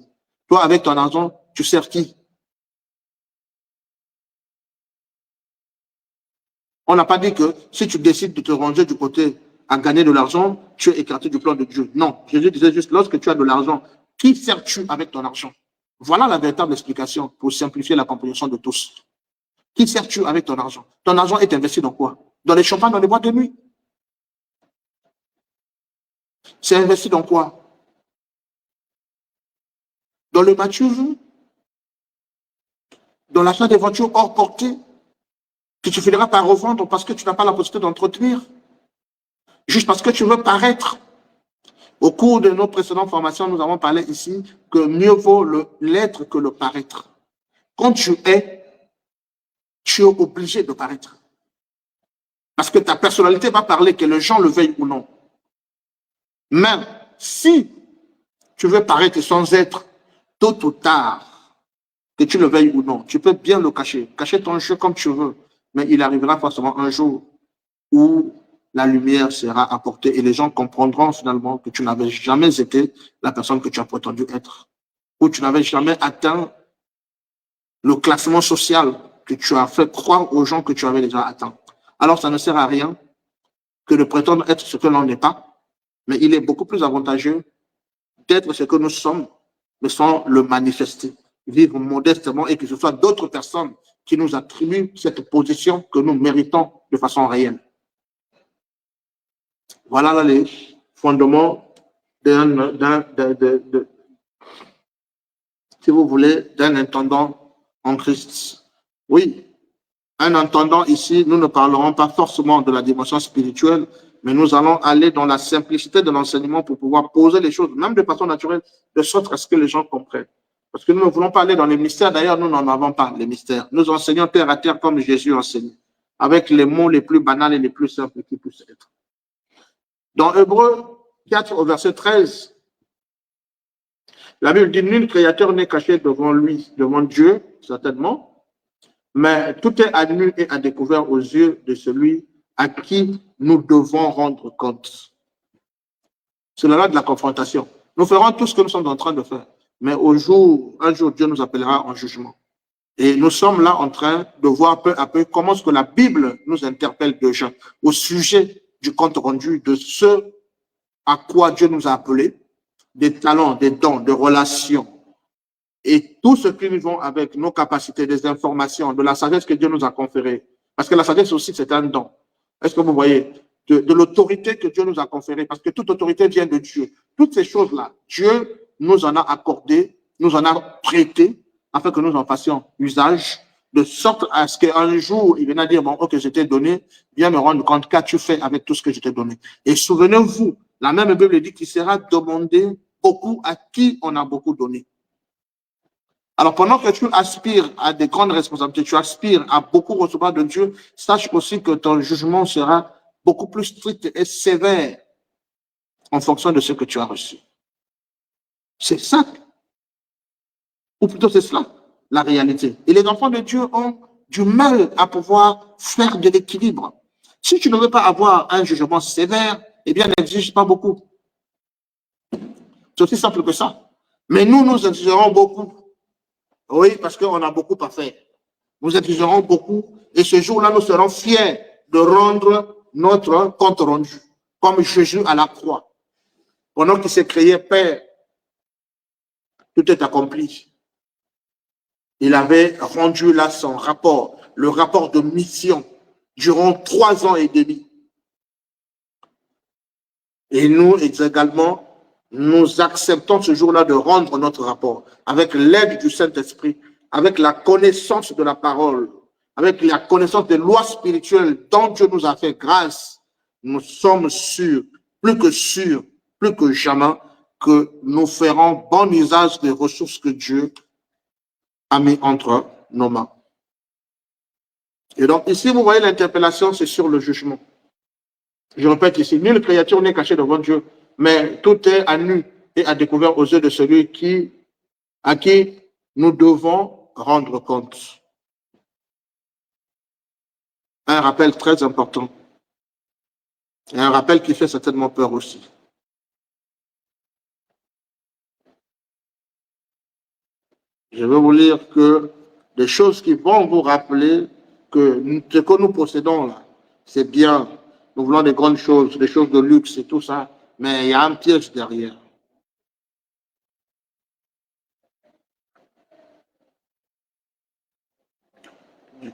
S1: Toi, avec ton argent, tu sers qui? On n'a pas dit que si tu décides de te ranger du côté à gagner de l'argent, tu es écarté du plan de Dieu. Non, Jésus disait juste, lorsque tu as de l'argent, qui sers-tu avec ton argent? Voilà la véritable explication pour simplifier la compréhension de tous. Qui sers-tu avec ton argent? Ton argent est investi dans quoi? Dans les champagnes, dans les boîtes de nuit? C'est investi dans quoi? Dans le baptême? Dans l'achat des voitures hors portée? Que tu finiras par revendre parce que tu n'as pas la possibilité d'entretenir? Juste parce que tu veux paraître? Au cours de nos précédentes formations, nous avons parlé ici que mieux vaut l'être que le paraître. Quand tu es obligé de paraître. Parce que ta personnalité va parler, que les gens le veuillent ou non. Mais si tu veux paraître sans être, tôt ou tard, que tu le veuilles ou non, tu peux bien le cacher. Cacher ton jeu comme tu veux. Mais il arrivera forcément un jour où la lumière sera apportée et les gens comprendront finalement que tu n'avais jamais été la personne que tu as prétendu être. Ou tu n'avais jamais atteint le classement social que tu as fait croire aux gens que tu avais déjà atteint. Alors, ça ne sert à rien que de prétendre être ce que l'on n'est pas, mais il est beaucoup plus avantageux d'être ce que nous sommes, mais sans le manifester, vivre modestement et que ce soit d'autres personnes qui nous attribuent cette position que nous méritons de façon réelle. Voilà là les fondements si vous voulez, d'un intendant en Christ. Oui, un intendant ici, nous ne parlerons pas forcément de la dimension spirituelle, mais nous allons aller dans la simplicité de l'enseignement pour pouvoir poser les choses, même de façon naturelle, de sorte à ce que les gens comprennent. Parce que nous ne voulons pas aller dans les mystères. D'ailleurs, nous n'en avons pas, les mystères. Nous enseignons terre à terre comme Jésus enseignait, avec les mots les plus banals et les plus simples qui puissent être. Dans Hébreux 4, au verset 13, la Bible dit, nul créateur n'est caché devant lui, devant Dieu, certainement, mais tout est à nu et à découvert aux yeux de celui à qui nous devons rendre compte. C'est la loi de la confrontation. Nous ferons tout ce que nous sommes en train de faire, mais un jour, Dieu nous appellera en jugement. Et nous sommes là en train de voir peu à peu comment est-ce que la Bible nous interpelle déjà au sujet du compte rendu de ce à quoi Dieu nous a appelés, des talents, des dons, des relations, et tout ce qui nous vont avec nos capacités, des informations, de la sagesse que Dieu nous a conférée. Parce que la sagesse aussi, c'est un don. Est-ce que vous voyez? De l'autorité que Dieu nous a conférée, parce que toute autorité vient de Dieu. Toutes ces choses-là, Dieu nous en a accordé, nous en a prêté, afin que nous en fassions usage, de sorte à ce qu'un jour, il vienne dire, bon, ok, je t'ai donné, viens me rendre compte qu'as-tu fait avec tout ce que je t'ai donné. Et souvenez-vous, la même Bible dit qu'il sera demandé beaucoup à qui on a beaucoup donné. Alors, pendant que tu aspires à des grandes responsabilités, tu aspires à beaucoup recevoir de Dieu, sache aussi que ton jugement sera beaucoup plus strict et sévère en fonction de ce que tu as reçu. C'est ça. Ou plutôt, c'est cela, la réalité. Et les enfants de Dieu ont du mal à pouvoir faire de l'équilibre. Si tu ne veux pas avoir un jugement sévère, eh bien, n'exige pas beaucoup. C'est aussi simple que ça. Mais nous exigerons beaucoup. Oui, parce qu'on a beaucoup à faire. Nous exigerons beaucoup et ce jour-là, nous serons fiers de rendre notre compte rendu, comme Jésus à la croix. Pendant qu'il s'est créé Père, tout est accompli. Il avait rendu là son rapport, le rapport de mission, durant 3 ans et demi. Et nous également, nous acceptons ce jour-là de rendre notre rapport avec l'aide du Saint-Esprit, avec la connaissance de la parole, avec la connaissance des lois spirituelles dont Dieu nous a fait grâce. Nous sommes sûrs, plus que jamais, que nous ferons bon usage des ressources que Dieu a mis entre nos mains. Et donc ici, vous voyez l'interpellation, c'est sur le jugement. Je répète ici, nulle créature n'est cachée devant Dieu, mais tout est à nu et à découvert aux yeux de celui à qui nous devons rendre compte. Un rappel très important. Et un rappel qui fait certainement peur aussi. Je vais vous lire que des choses qui vont vous rappeler que ce que nous possédons là, c'est bien. Nous voulons des grandes choses, des choses de luxe et tout ça, mais il y a un piège derrière.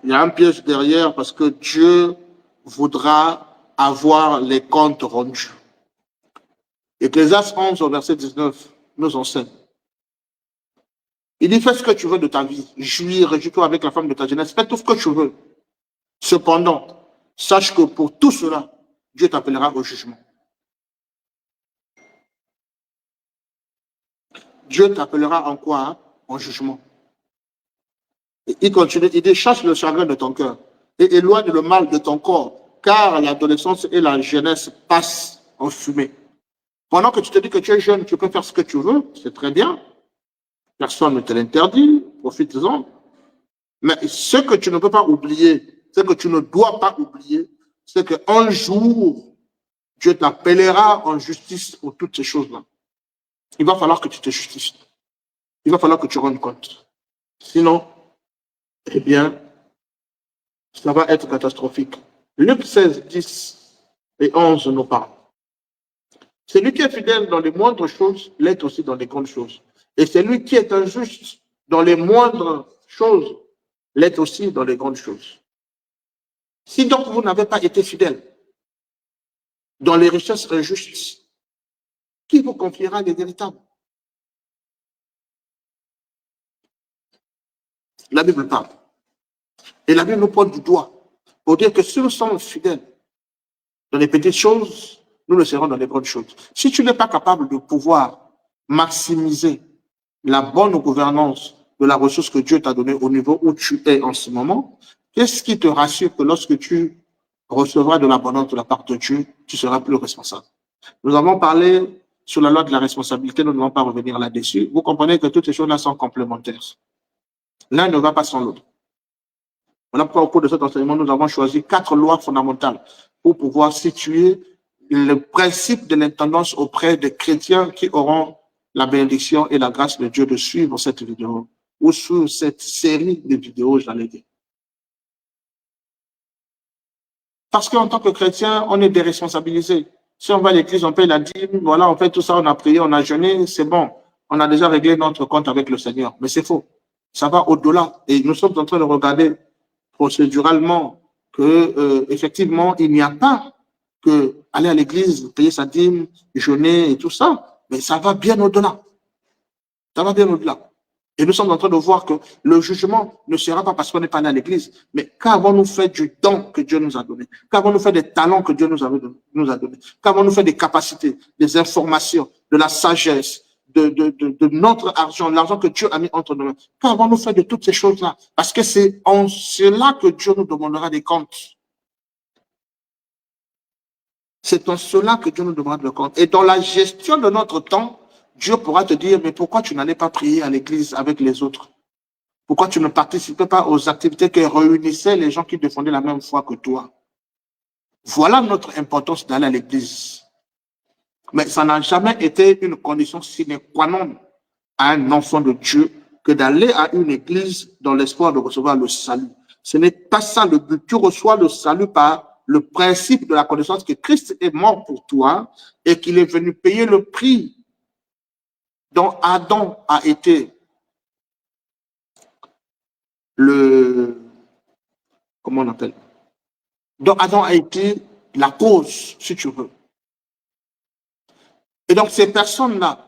S1: Il y a un piège derrière parce que Dieu voudra avoir les comptes rendus. Ecclésiaste 11 au verset 19 nous enseigne. Il dit, fais ce que tu veux de ta vie. Jouis, réjouis-toi avec la femme de ta jeunesse. Fais tout ce que tu veux. Cependant, sache que pour tout cela, Dieu t'appellera au jugement. Dieu t'appellera en quoi? Hein? En jugement. Et il continue, il dit, chasse le chagrin de ton cœur et éloigne le mal de ton corps, car l'adolescence et la jeunesse passent en fumée. Pendant que tu te dis que tu es jeune, tu peux faire ce que tu veux, c'est très bien. Personne ne te l'interdit, profite-en. Mais ce que tu ne peux pas oublier, ce que tu ne dois pas oublier, c'est qu'un jour, Dieu t'appellera en justice pour toutes ces choses-là. Il va falloir que tu te justifies. Il va falloir que tu rendes compte. Sinon, eh bien, ça va être catastrophique. Luc 16, 10 et 11 nous parle. Celui qui est fidèle dans les moindres choses l'est aussi dans les grandes choses. Et celui qui est injuste dans les moindres choses l'est aussi dans les grandes choses. Si donc vous n'avez pas été fidèle dans les richesses injustes, qui vous confiera les véritables? La Bible parle. Et la Bible nous pointe du doigt pour dire que si nous sommes fidèles dans les petites choses, nous le serons dans les grandes choses. Si tu n'es pas capable de pouvoir maximiser la bonne gouvernance de la ressource que Dieu t'a donnée au niveau où tu es en ce moment, qu'est-ce qui te rassure que lorsque tu recevras de l'abondance de la part de Dieu, tu seras plus responsable? Nous avons parlé sur la loi de la responsabilité, nous ne devons pas revenir là-dessus. Vous comprenez que toutes ces choses-là sont complémentaires. L'un ne va pas sans l'autre. Voilà pourquoi au cours de cet enseignement, nous avons choisi 4 lois fondamentales pour pouvoir situer le principe de l'intendance auprès des chrétiens qui auront la bénédiction et la grâce de Dieu de suivre cette vidéo ou sur cette série de vidéos, j'allais dire. Parce qu'en tant que chrétien, on est déresponsabilisé. Si on va à l'église, on paye la dîme, voilà, on fait tout ça, on a prié, on a jeûné, c'est bon. On a déjà réglé notre compte avec le Seigneur. Mais c'est faux. Ça va au-delà. Et nous sommes en train de regarder procéduralement que, effectivement, il n'y a pas que aller à l'église, payer sa dîme, jeûner et tout ça. Mais ça va bien au-delà. Ça va bien au-delà. Et nous sommes en train de voir que le jugement ne sera pas parce qu'on n'est pas allé à l'église, mais qu'avons-nous fait du don que Dieu nous a donné? Qu'avons-nous fait des talents que Dieu nous a donnés? Qu'avons-nous fait des capacités, des informations, de la sagesse, de notre argent, l'argent que Dieu a mis entre nos mains? Qu'avons-nous fait de toutes ces choses-là? Parce que c'est en cela que Dieu nous demandera des comptes. C'est en cela que Dieu nous demandera des comptes. Et dans la gestion de notre temps, Dieu pourra te dire, mais pourquoi tu n'allais pas prier à l'église avec les autres? Pourquoi tu ne participais pas aux activités qui réunissaient les gens qui défendaient la même foi que toi? Voilà notre importance d'aller à l'église. Mais ça n'a jamais été une condition sine qua non à un enfant de Dieu que d'aller à une église dans l'espoir de recevoir le salut. Ce n'est pas ça le but. Tu reçois le salut par le principe de la connaissance que Christ est mort pour toi et qu'il est venu payer le prix dont Adam a été comment on appelle? Donc Adam a été la cause, si tu veux. Et donc ces personnes-là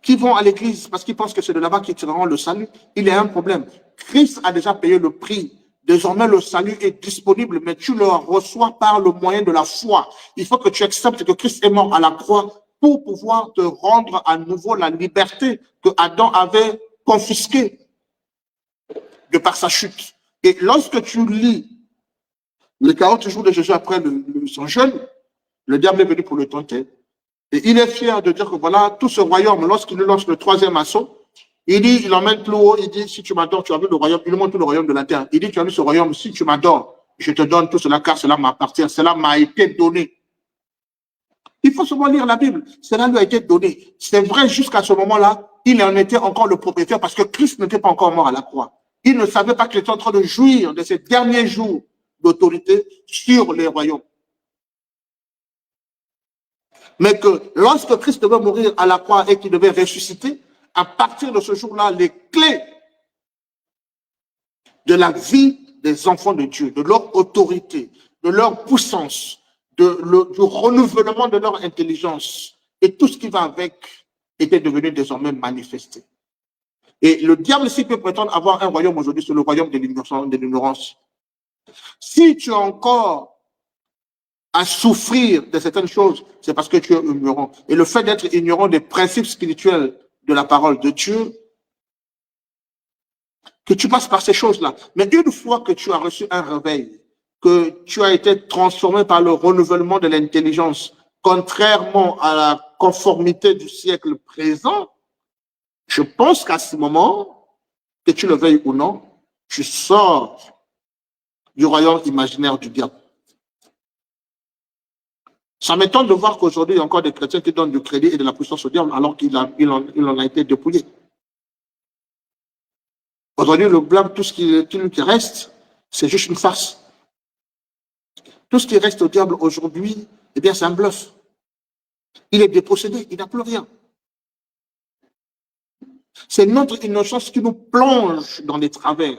S1: qui vont à l'église parce qu'ils pensent que c'est de là-bas qu'ils tireront le salut, il y a un problème. Christ a déjà payé le prix. Désormais, le salut est disponible, mais tu le reçois par le moyen de la foi. Il faut que tu acceptes que Christ est mort à la croix pour pouvoir te rendre à nouveau la liberté que Adam avait confisquée de par sa chute. Et lorsque tu lis les 40 jours de Jésus après son jeûne, le diable est venu pour le tenter. Et il est fier de dire que voilà, tout ce royaume, lorsqu'il lance le 3e assaut, il dit, il emmène plus haut, il dit, si tu m'adores, tu as vu le royaume, il montre tout le royaume de la terre. Il dit, tu as vu ce royaume, si tu m'adores, je te donne tout cela, car cela m'appartient, cela m'a été donné. Il faut seulement lire la Bible, cela lui a été donné. C'est vrai, jusqu'à ce moment-là, il en était encore le propriétaire parce que Christ n'était pas encore mort à la croix. Il ne savait pas qu'il était en train de jouir de ses derniers jours d'autorité sur les royaumes. Mais que lorsque Christ devait mourir à la croix et qu'il devait ressusciter, à partir de ce jour-là, les clés de la vie des enfants de Dieu, de leur autorité, de leur puissance, du renouvellement de leur intelligence et tout ce qui va avec était devenu désormais manifesté. Et le diable, s'il peut prétendre avoir un royaume aujourd'hui, c'est le royaume de l'ignorance. Si tu as encore à souffrir de certaines choses, c'est parce que tu es ignorant. Et le fait d'être ignorant des principes spirituels de la parole de Dieu, que tu passes par ces choses-là. Mais une fois que tu as reçu un réveil, que tu as été transformé par le renouvellement de l'intelligence, contrairement à la conformité du siècle présent, je pense qu'à ce moment, que tu le veuilles ou non, tu sors du royaume imaginaire du diable. Ça m'étonne de voir qu'aujourd'hui, il y a encore des chrétiens qui donnent du crédit et de la puissance au diable alors qu'il en a été dépouillé. Aujourd'hui, le diable, tout ce qui reste, c'est juste une farce. Tout ce qui reste au diable aujourd'hui, eh bien, c'est un bluff. Il est dépossédé, il n'a plus rien. C'est notre innocence qui nous plonge dans les travers.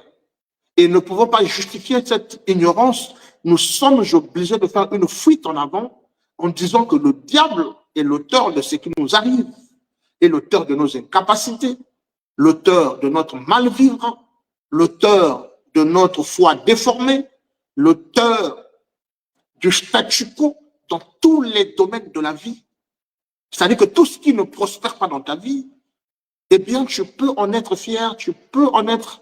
S1: Et ne pouvons pas justifier cette ignorance. Nous sommes obligés de faire une fuite en avant en disant que le diable est l'auteur de ce qui nous arrive, est l'auteur de nos incapacités, l'auteur de notre mal-vivre, l'auteur de notre foi déformée, l'auteur du statu quo dans tous les domaines de la vie. C'est-à-dire que tout ce qui ne prospère pas dans ta vie, eh bien, tu peux en être fier, tu peux en être,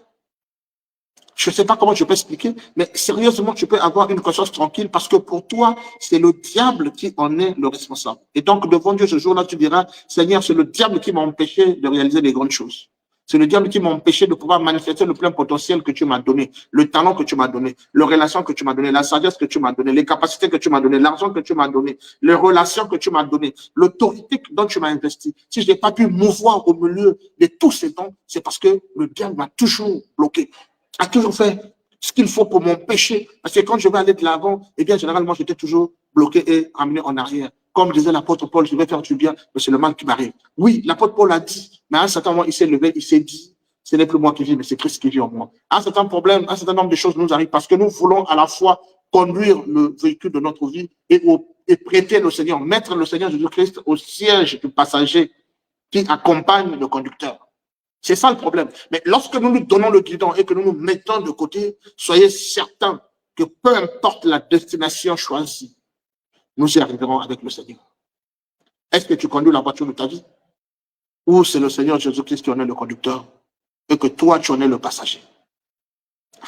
S1: je ne sais pas comment je peux expliquer, mais sérieusement, tu peux avoir une conscience tranquille parce que pour toi, c'est le diable qui en est le responsable. Et donc, devant Dieu, ce jour-là, tu diras, Seigneur, c'est le diable qui m'a empêché de réaliser les grandes choses. C'est le diable qui m'a empêché de pouvoir manifester le plein potentiel que tu m'as donné, le talent que tu m'as donné, les relations que tu m'as donné, la sagesse que tu m'as donné, les capacités que tu m'as donné, l'argent que tu m'as donné, les relations que tu m'as donné, l'autorité dont tu m'as investi. Si je n'ai pas pu mouvoir au milieu de tous ces dons, c'est parce que le diable m'a toujours bloqué, a toujours fait ce qu'il faut pour m'empêcher. Parce que quand je vais aller de l'avant, eh bien, généralement, j'étais toujours bloqué et ramené en arrière. Comme disait l'apôtre Paul, je vais faire du bien, mais c'est le mal qui m'arrive. Oui, l'apôtre Paul a dit, mais à un certain moment, il s'est levé, il s'est dit, ce n'est plus moi qui vis, mais c'est Christ qui vit en moi. Un certain problème, un certain nombre de choses nous arrivent parce que nous voulons à la fois conduire le véhicule de notre vie et prêter le Seigneur, mettre le Seigneur Jésus-Christ au siège du passager qui accompagne le conducteur. C'est ça le problème. Mais lorsque nous nous donnons le guidon et que nous nous mettons de côté, soyez certains que peu importe la destination choisie, nous y arriverons avec le Seigneur. Est-ce que tu conduis la voiture de ta vie? Ou c'est le Seigneur Jésus-Christ qui en est le conducteur et que toi, tu en es le passager?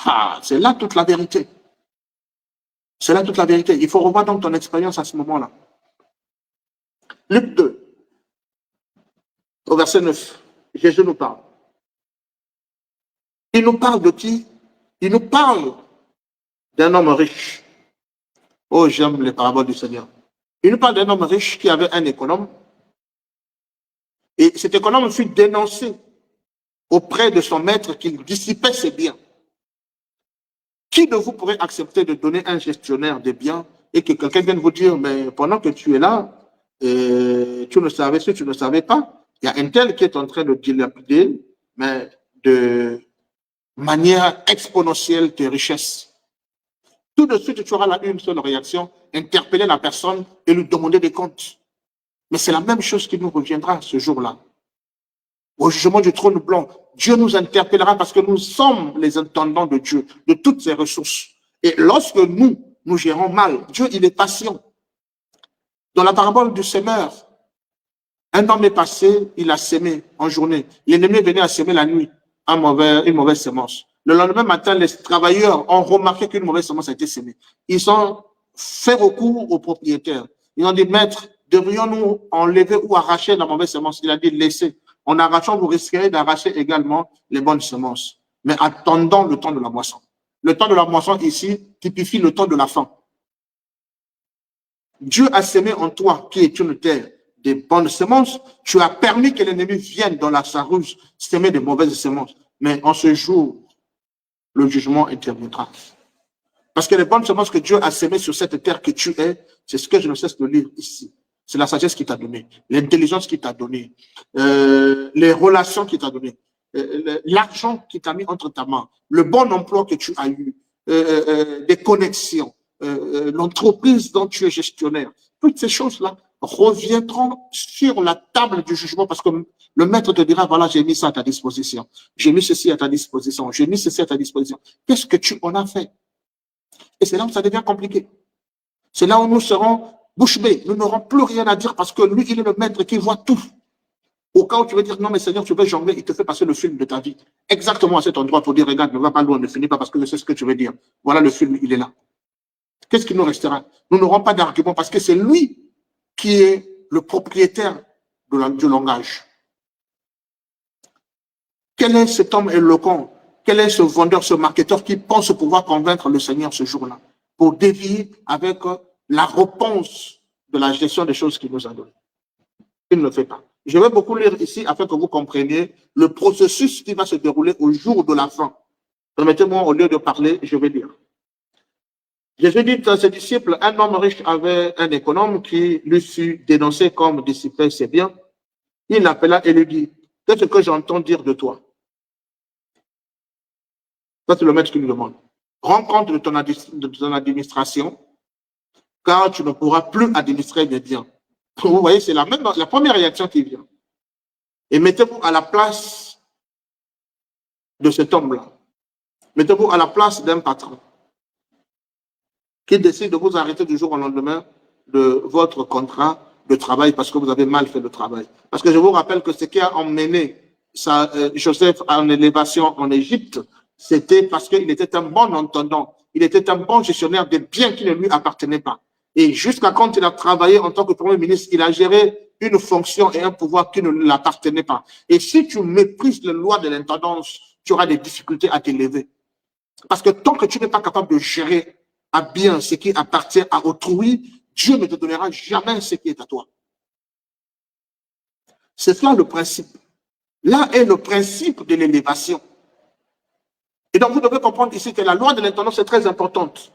S1: Ah, c'est là toute la vérité. C'est là toute la vérité. Il faut revoir donc ton expérience à ce moment-là. Luc 2, au verset 9, Jésus nous parle. Il nous parle de qui? Il nous parle d'un homme riche. Oh, j'aime les paraboles du Seigneur. Il nous parle d'un homme riche qui avait un économe. Et cet économe fut dénoncé auprès de son maître qu'il dissipait ses biens. Qui de vous pourrait accepter de donner un gestionnaire des biens et que quelqu'un vienne vous dire, mais pendant que tu es là, tu ne savais, si tu ne savais pas, il y a un tel qui est en train de dilapider, mais de manière exponentielle tes richesses. Tout de suite, tu auras là une seule réaction, interpeller la personne et lui demander des comptes. Mais c'est la même chose qui nous reviendra ce jour-là. Au jugement du trône blanc, Dieu nous interpellera parce que nous sommes les intendants de Dieu, de toutes ses ressources. Et lorsque nous gérons mal, Dieu, il est patient. Dans la parabole du semeur, un homme est passé, il a sémé en journée. L'ennemi venait à sémer la nuit une mauvaise semence. Le lendemain matin, les travailleurs ont remarqué qu'une mauvaise semence a été sémée. Ils ont fait recours au propriétaire. Ils ont dit, maître, devrions-nous enlever ou arracher la mauvaise semence? Il a dit, laissez. En arrachant, vous risquerez d'arracher également les bonnes semences. Mais attendons le temps de la moisson. Le temps de la moisson ici typifie le temps de la faim. Dieu a sémé en toi, qui est une terre, des bonnes semences. Tu as permis que l'ennemi vienne dans sa ruse sémer des mauvaises semences. Mais en ce jour, le jugement interviendra. Parce que les bonnes semences que Dieu a sémées sur cette terre que tu es, c'est ce que je ne cesse de lire ici. C'est la sagesse qu'il t'a donnée, l'intelligence qu'il t'a donnée, les relations qu'il t'a données, l'argent qu'il t'a mis entre ta main, le bon emploi que tu as eu, des connexions, l'entreprise dont tu es gestionnaire. Toutes ces choses-là reviendront sur la table du jugement parce que le maître te dira, voilà, j'ai mis ça à ta disposition. J'ai mis ceci à ta disposition. J'ai mis ceci à ta disposition. Qu'est-ce que tu en as fait? Et c'est là où ça devient compliqué. C'est là où nous serons bouche bée. Nous n'aurons plus rien à dire parce que lui, il est le maître qui voit tout. Au cas où tu veux dire, non, mais Seigneur, tu veux jongler, il te fait passer le film de ta vie. Exactement à cet endroit pour dire, regarde, ne va pas loin, ne finis pas parce que je sais ce que tu veux dire. Voilà le film, il est là. Qu'est-ce qui nous restera? Nous n'aurons pas d'argument parce que c'est lui qui est le propriétaire du langage. Quel est cet homme éloquent? Quel est ce vendeur, ce marketeur qui pense pouvoir convaincre le Seigneur ce jour-là pour dévier avec la réponse de la gestion des choses qu'il nous a données? Il ne le fait pas. Je vais beaucoup lire ici afin que vous compreniez le processus qui va se dérouler au jour de la fin. Permettez-moi, au lieu de parler, je vais lire. Jésus dit à ses disciples, un homme riche avait un économe qui lui fut dénoncé comme dissipait ses biens. Il l'appela et lui dit, qu'est-ce que j'entends dire de toi? Ça, c'est le maître qui lui demande. Rends compte de ton administration, car tu ne pourras plus administrer mes biens. Vous voyez, c'est la première réaction qui vient. Et mettez-vous à la place de cet homme-là. Mettez-vous à la place d'un patron qui décide de vous arrêter du jour au lendemain de votre contrat de travail parce que vous avez mal fait le travail. Parce que je vous rappelle que ce qui a emmené Joseph en élévation en Égypte, c'était parce qu'il était un bon entendant. Il était un bon gestionnaire des biens qui ne lui appartenaient pas. Et jusqu'à quand il a travaillé en tant que Premier ministre, il a géré une fonction et un pouvoir qui ne lui appartenait pas. Et si tu méprises les lois de l'intendance, tu auras des difficultés à t'élever. Parce que tant que tu n'es pas capable de gérer à bien ce qui appartient à autrui, Dieu ne te donnera jamais ce qui est à toi. C'est cela le principe. Là est le principe de l'élévation. Et donc vous devez comprendre ici que la loi de l'intendance est très importante.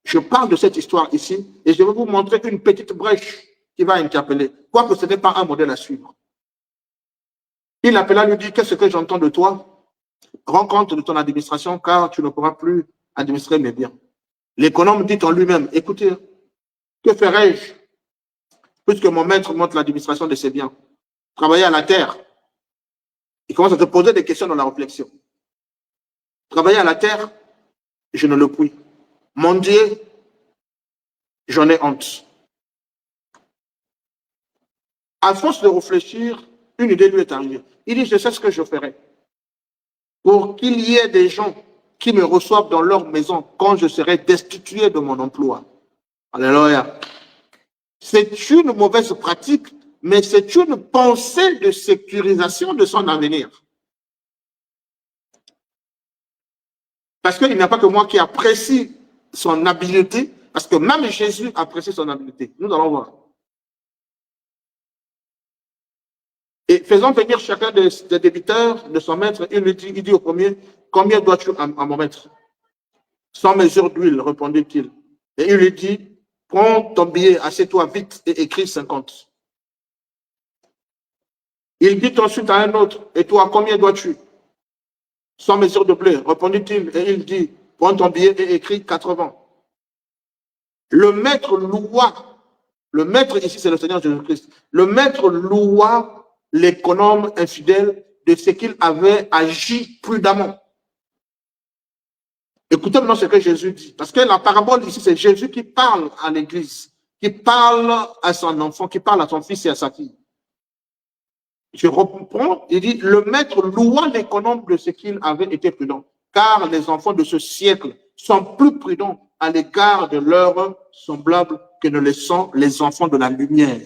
S1: Je parle de cette histoire ici et je vais vous montrer une petite brèche qui va interpeller, quoique ce n'est pas un modèle à suivre. Il appela, lui dit, qu'est-ce que j'entends de toi? Rends compte de ton administration car tu ne pourras plus administrer mes biens. L'économe dit en lui-même, écoutez, que ferais-je puisque mon maître montre l'administration de ses biens? Travailler à la terre. Il commence à se poser des questions dans la réflexion. Travailler à la terre, je ne le puis. Mendier, j'en ai honte. À force de réfléchir, une idée lui est arrivée. Il dit, je sais ce que je ferai. Pour qu'il y ait des gens qui me reçoivent dans leur maison quand je serai destitué de mon emploi. Alléluia. C'est une mauvaise pratique, mais c'est une pensée de sécurisation de son avenir. Parce qu'il n'y a pas que moi qui apprécie son habileté, parce que même Jésus apprécie son habileté. Nous allons voir. Et faisons venir chacun des débiteurs de son maître. Il dit au premier, combien dois-tu à mon maître? 100 mesures d'huile, répondit-il. Et il lui dit, prends ton billet, assieds-toi vite et écris 50. Il dit ensuite à un autre, et toi, combien dois-tu? 100 mesures de blé, répondit-il. Et il dit, prends ton billet et écris 80. Le maître loua, le maître ici c'est le Seigneur Jésus-Christ, le maître loua l'économe infidèle de ce qu'il avait agi prudemment. Écoutez maintenant ce que Jésus dit, parce que la parabole ici, c'est Jésus qui parle à l'Église, qui parle à son enfant, qui parle à son fils et à sa fille. Je reprends, il dit, le maître loua l'économe de ce qu'il avait été prudent, car les enfants de ce siècle sont plus prudents à l'égard de leurs semblables que ne le sont les enfants de la lumière.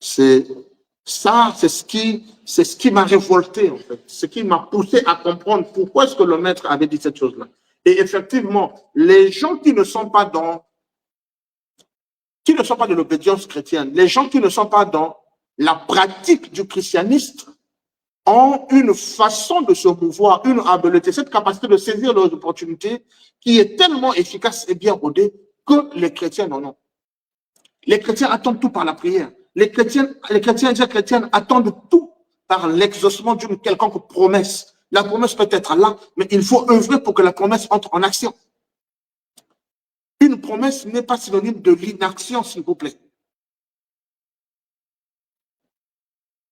S1: C'est ça, c'est ce qui m'a révolté, en fait. Ce qui m'a poussé à comprendre pourquoi est-ce que le maître avait dit cette chose-là. Et effectivement, les gens qui ne sont pas dans, de l'obédience chrétienne, les gens qui ne sont pas dans la pratique du christianisme ont une façon de se mouvoir, une habileté, cette capacité de saisir leurs opportunités qui est tellement efficace et bien rodée que les chrétiens en ont. Les chrétiens attendent tout par la prière. Les chrétiens et les chrétiennes attendent tout par l'exaucement d'une quelconque promesse. La promesse peut être là, mais il faut œuvrer pour que la promesse entre en action. Une promesse n'est pas synonyme de l'inaction, s'il vous plaît.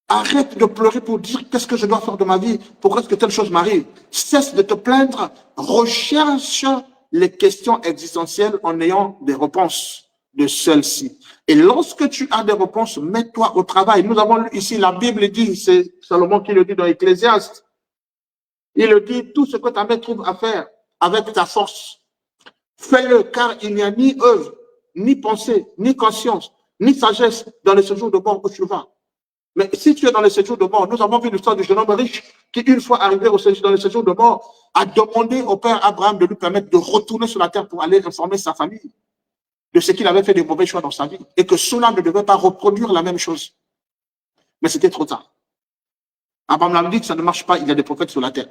S1: Arrête de pleurer pour dire qu'est-ce que je dois faire de ma vie, pourquoi est-ce que telle chose m'arrive. Cesse de te plaindre, recherche les questions existentielles en ayant des réponses de celles-ci. Et lorsque tu as des réponses, mets-toi au travail. Nous avons lu ici, la Bible dit, c'est Salomon qui le dit dans Ecclésiaste. Il le dit, tout ce que ta main trouve à faire avec ta force, fais-le, car il n'y a ni œuvre, ni pensée, ni conscience, ni sagesse dans le séjour de mort où tu vas. Mais si tu es dans le séjour de mort, nous avons vu l'histoire du jeune homme riche qui, une fois arrivé dans le séjour de mort, a demandé au père Abraham de lui permettre de retourner sur la terre pour aller informer sa famille. de ce qu'il avait fait de mauvais choix dans sa vie et que cela ne devait pas reproduire la même chose. Mais c'était trop tard. Abraham dit que ça ne marche pas, il y a des prophètes sur la terre.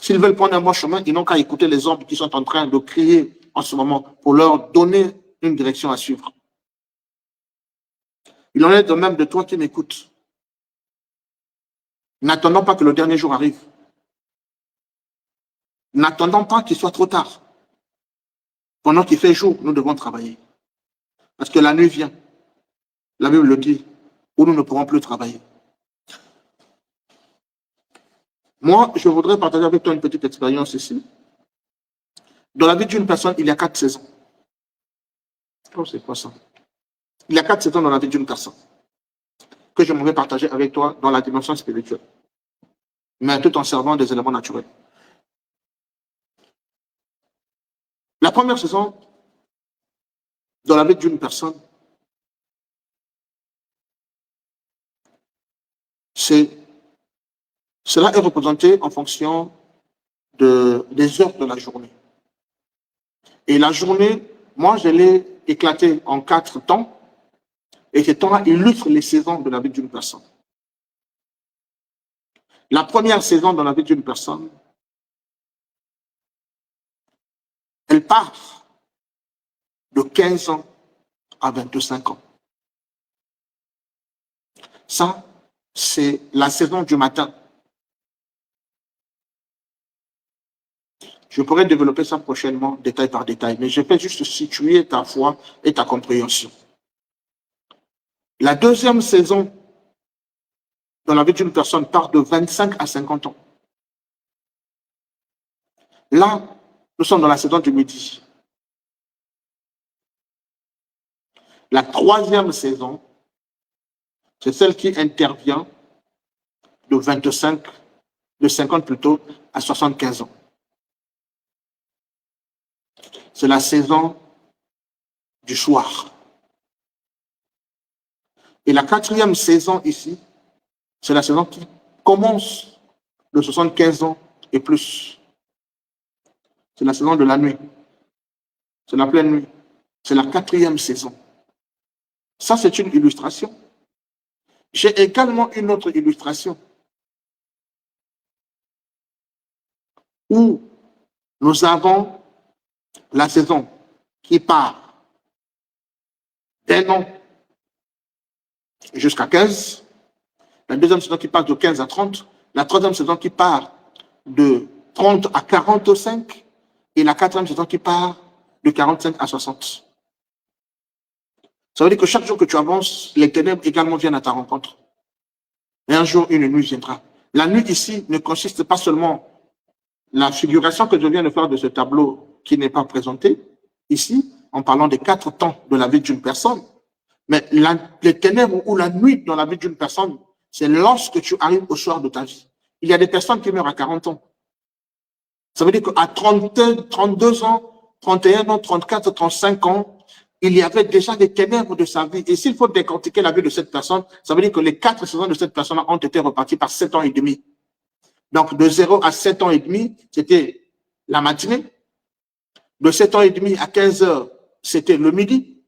S1: S'ils veulent prendre un bon chemin, ils n'ont qu'à écouter les hommes qui sont en train de crier en ce moment pour leur donner une direction à suivre. Il en est de même de toi qui m'écoutes. N'attendons pas que le dernier jour arrive. N'attendons pas qu'il soit trop tard. Pendant qu'il fait jour, nous devons travailler. Parce que la nuit vient. La Bible le dit, où nous ne pourrons plus travailler. Moi, je voudrais partager avec toi une petite expérience ici. Dans la vie d'une personne, il y a 4 saisons. Oh, c'est quoi ça? Il y a 4 saisons dans la vie d'une personne que je voudrais partager avec toi dans la dimension spirituelle, mais tout en servant des éléments naturels. La première saison dans la vie d'une personne, cela est représenté en fonction des heures de la journée. Et la journée, moi, je l'ai éclatée en 4 temps, et ces temps-là illustrent les saisons de la vie d'une personne. La première saison dans la vie d'une personne, elle part de 15 ans à 25 ans. Ça, c'est la saison du matin. Je pourrais développer ça prochainement, détail par détail, mais je vais juste situer ta foi et ta compréhension. La deuxième saison dans la vie d'une personne part de 25 à 50 ans. Là, nous sommes dans la saison du midi. La troisième saison, c'est celle qui intervient de 50 plutôt, à 75 ans. C'est la saison du soir. Et la quatrième saison ici, c'est la saison qui commence de 75 ans et plus. C'est la saison de la nuit. C'est la pleine nuit. C'est la quatrième saison. Ça, c'est une illustration. J'ai également une autre illustration où nous avons la saison qui part d'1 an jusqu'à 15, la deuxième saison qui part de 15 à 30, la troisième saison qui part de 30 à 45 et la quatrième saison qui part de 45 à 60. Ça veut dire que chaque jour que tu avances, les ténèbres également viennent à ta rencontre. Et un jour, une nuit viendra. La nuit ici ne consiste pas seulement la figuration que je viens de faire de ce tableau qui n'est pas présenté ici, en parlant des 4 temps de la vie d'une personne. Mais les ténèbres ou la nuit dans la vie d'une personne, c'est lorsque tu arrives au soir de ta vie. Il y a des personnes qui meurent à 40 ans. Ça veut dire qu'à 32 ans, 31 ans, 34, 35 ans, il y avait déjà des ténèbres de sa vie. Et s'il faut décortiquer la vie de cette personne, ça veut dire que les 4 saisons de cette personne ont été reparties par 7 ans et demi. Donc, de 0 à 7 ans et demi, c'était la matinée. De 7 ans et demi à 15 heures, c'était le midi.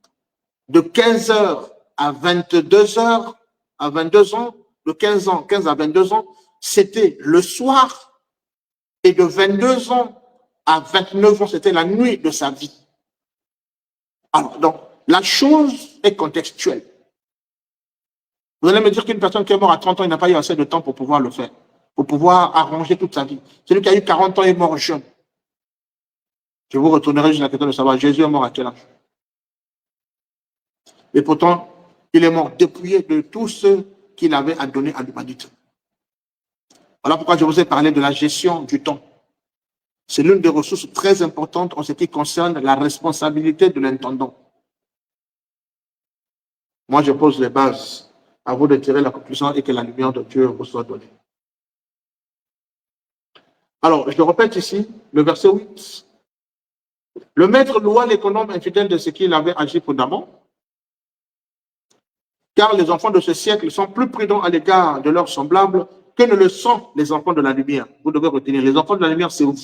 S1: De 15 heures à 22 heures, à 22 ans, de 15 à 22 ans, c'était le soir. Et de 22 ans à 29 ans, c'était la nuit de sa vie. Alors, donc, la chose est contextuelle. Vous allez me dire qu'une personne qui est morte à 30 ans, il n'a pas eu assez de temps pour pouvoir le faire, pour pouvoir arranger toute sa vie. Celui qui a eu 40 ans est mort jeune. Je vous retournerai juste la question de savoir, Jésus est mort à quel âge? Et pourtant, il est mort dépouillé de tout ce qu'il avait à donner à l'humanité. Voilà pourquoi je vous ai parlé de la gestion du temps. C'est l'une des ressources très importantes en ce qui concerne la responsabilité de l'intendant. Moi, je pose les bases. À vous de tirer la conclusion et que la lumière de Dieu vous soit donnée. Alors, je répète ici, le verset 8. Le maître loua l'économe infidèle de ce qu'il avait agi prudemment, car les enfants de ce siècle sont plus prudents à l'égard de leurs semblables que ne le sont les enfants de la lumière. Vous devez retenir, les enfants de la lumière, c'est vous.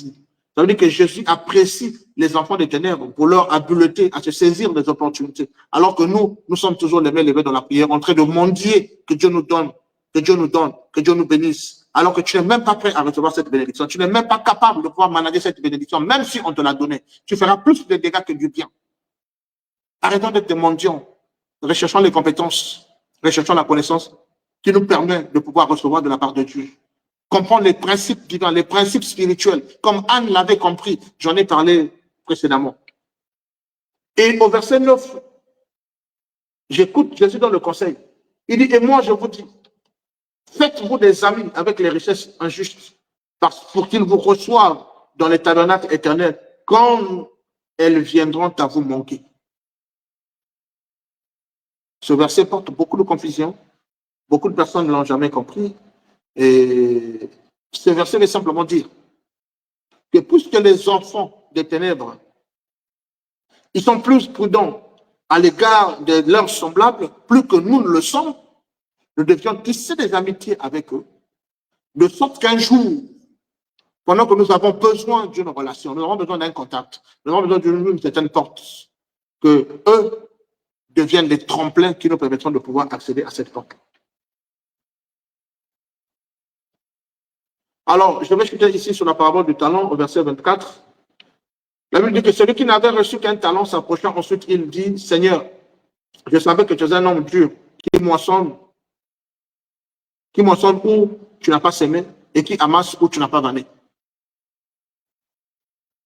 S1: Ça veut dire que Jésus apprécie les enfants des ténèbres pour leur habiliter à se saisir des opportunités. Alors que nous sommes toujours les mains levées dans la prière, en train de mendier que Dieu nous donne, que Dieu nous donne, que Dieu nous bénisse. Alors que tu n'es même pas prêt à recevoir cette bénédiction. Tu n'es même pas capable de pouvoir manager cette bénédiction, même si on te l'a donnée. Tu feras plus de dégâts que du bien. Arrêtons d'être des mendiants. Recherchons les compétences, recherchons la connaissance qui nous permet de pouvoir recevoir de la part de Dieu. Comprendre les principes divins, les principes spirituels, comme Anne l'avait compris. J'en ai parlé précédemment. Et au verset 9, j'écoute Jésus dans le conseil. Il dit, et moi je vous dis, faites-vous des amis avec les richesses injustes, pour qu'ils vous reçoivent dans les tabernacles éternels quand elles viendront à vous manquer. Ce verset porte beaucoup de confusion. Beaucoup de personnes ne l'ont jamais compris. Et ce verset veut simplement dire que puisque les enfants des ténèbres, ils sont plus prudents à l'égard de leurs semblables, plus que nous ne le sommes, nous devions tisser des amitiés avec eux, de sorte qu'un jour, pendant que nous avons besoin d'une relation, nous avons besoin d'un contact, nous avons besoin d'une certaine porte, que eux deviennent les tremplins qui nous permettront de pouvoir accéder à cette porte. Alors, je vais chuter ici sur la parabole du talent au verset 24. La Bible dit que celui qui n'avait reçu qu'un talent s'approchant ensuite, il dit, Seigneur, je savais que tu es un homme dur, qui moissonne où tu n'as pas semé et qui amasse où tu n'as pas vanné.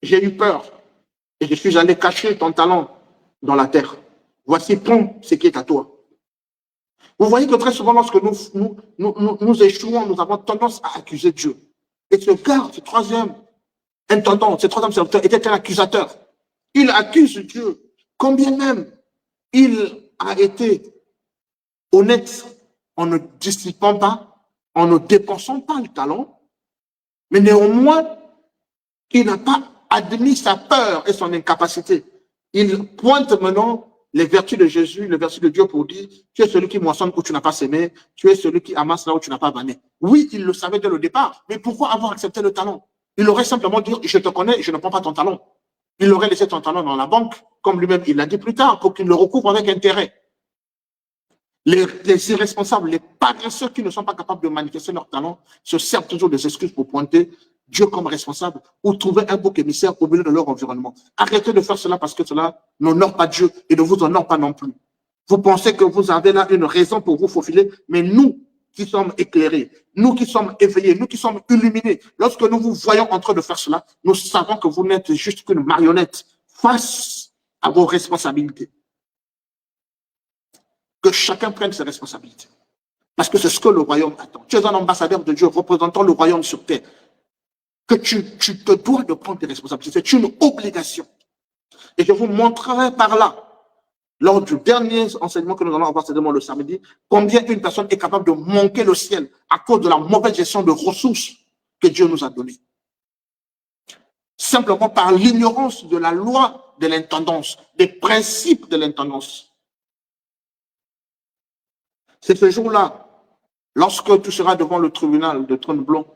S1: J'ai eu peur et je suis allé cacher ton talent dans la terre. Voici, prends ce qui est à toi. Vous voyez que très souvent, lorsque nous échouons, nous avons tendance à accuser Dieu. Et ce gars, ce troisième intendant, ce troisième serviteur, était un accusateur. Il accuse Dieu, combien même il a été honnête en ne dissipant pas, en ne dépensant pas le talent, mais néanmoins, il n'a pas admis sa peur et son incapacité. Il pointe maintenant les vertus de Jésus, les vertus de Dieu pour dire, tu es celui qui moissonne où tu n'as pas semé, tu es celui qui amasse là où tu n'as pas vanné. Oui, il le savait dès le départ, mais pourquoi avoir accepté le talent? Il aurait simplement dit, je te connais, je ne prends pas ton talent. Il aurait laissé ton talent dans la banque, comme lui-même il l'a dit plus tard, pour qu'il le recouvre avec intérêt. Les irresponsables, les paresseux qui ne sont pas capables de manifester leur talent se servent toujours des excuses pour pointer Dieu comme responsable ou trouver un bouc émissaire au milieu de leur environnement. Arrêtez de faire cela parce que cela n'honore pas Dieu et ne vous honore pas non plus. Vous pensez que vous avez là une raison pour vous faufiler, mais nous qui sommes éclairés, nous qui sommes éveillés, nous qui sommes illuminés, lorsque nous vous voyons en train de faire cela, nous savons que vous n'êtes juste qu'une marionnette face à vos responsabilités. Que chacun prenne ses responsabilités. Parce que c'est ce que le royaume attend. Tu es un ambassadeur de Dieu représentant le royaume sur terre. Que tu te dois de prendre tes responsabilités. C'est une obligation. Et je vous montrerai par là, lors du dernier enseignement que nous allons avoir, c'est le samedi, combien une personne est capable de manquer le ciel à cause de la mauvaise gestion de ressources que Dieu nous a données. Simplement par l'ignorance de la loi de l'intendance, des principes de l'intendance. C'est ce jour-là, lorsque tu seras devant le tribunal de trône blanc,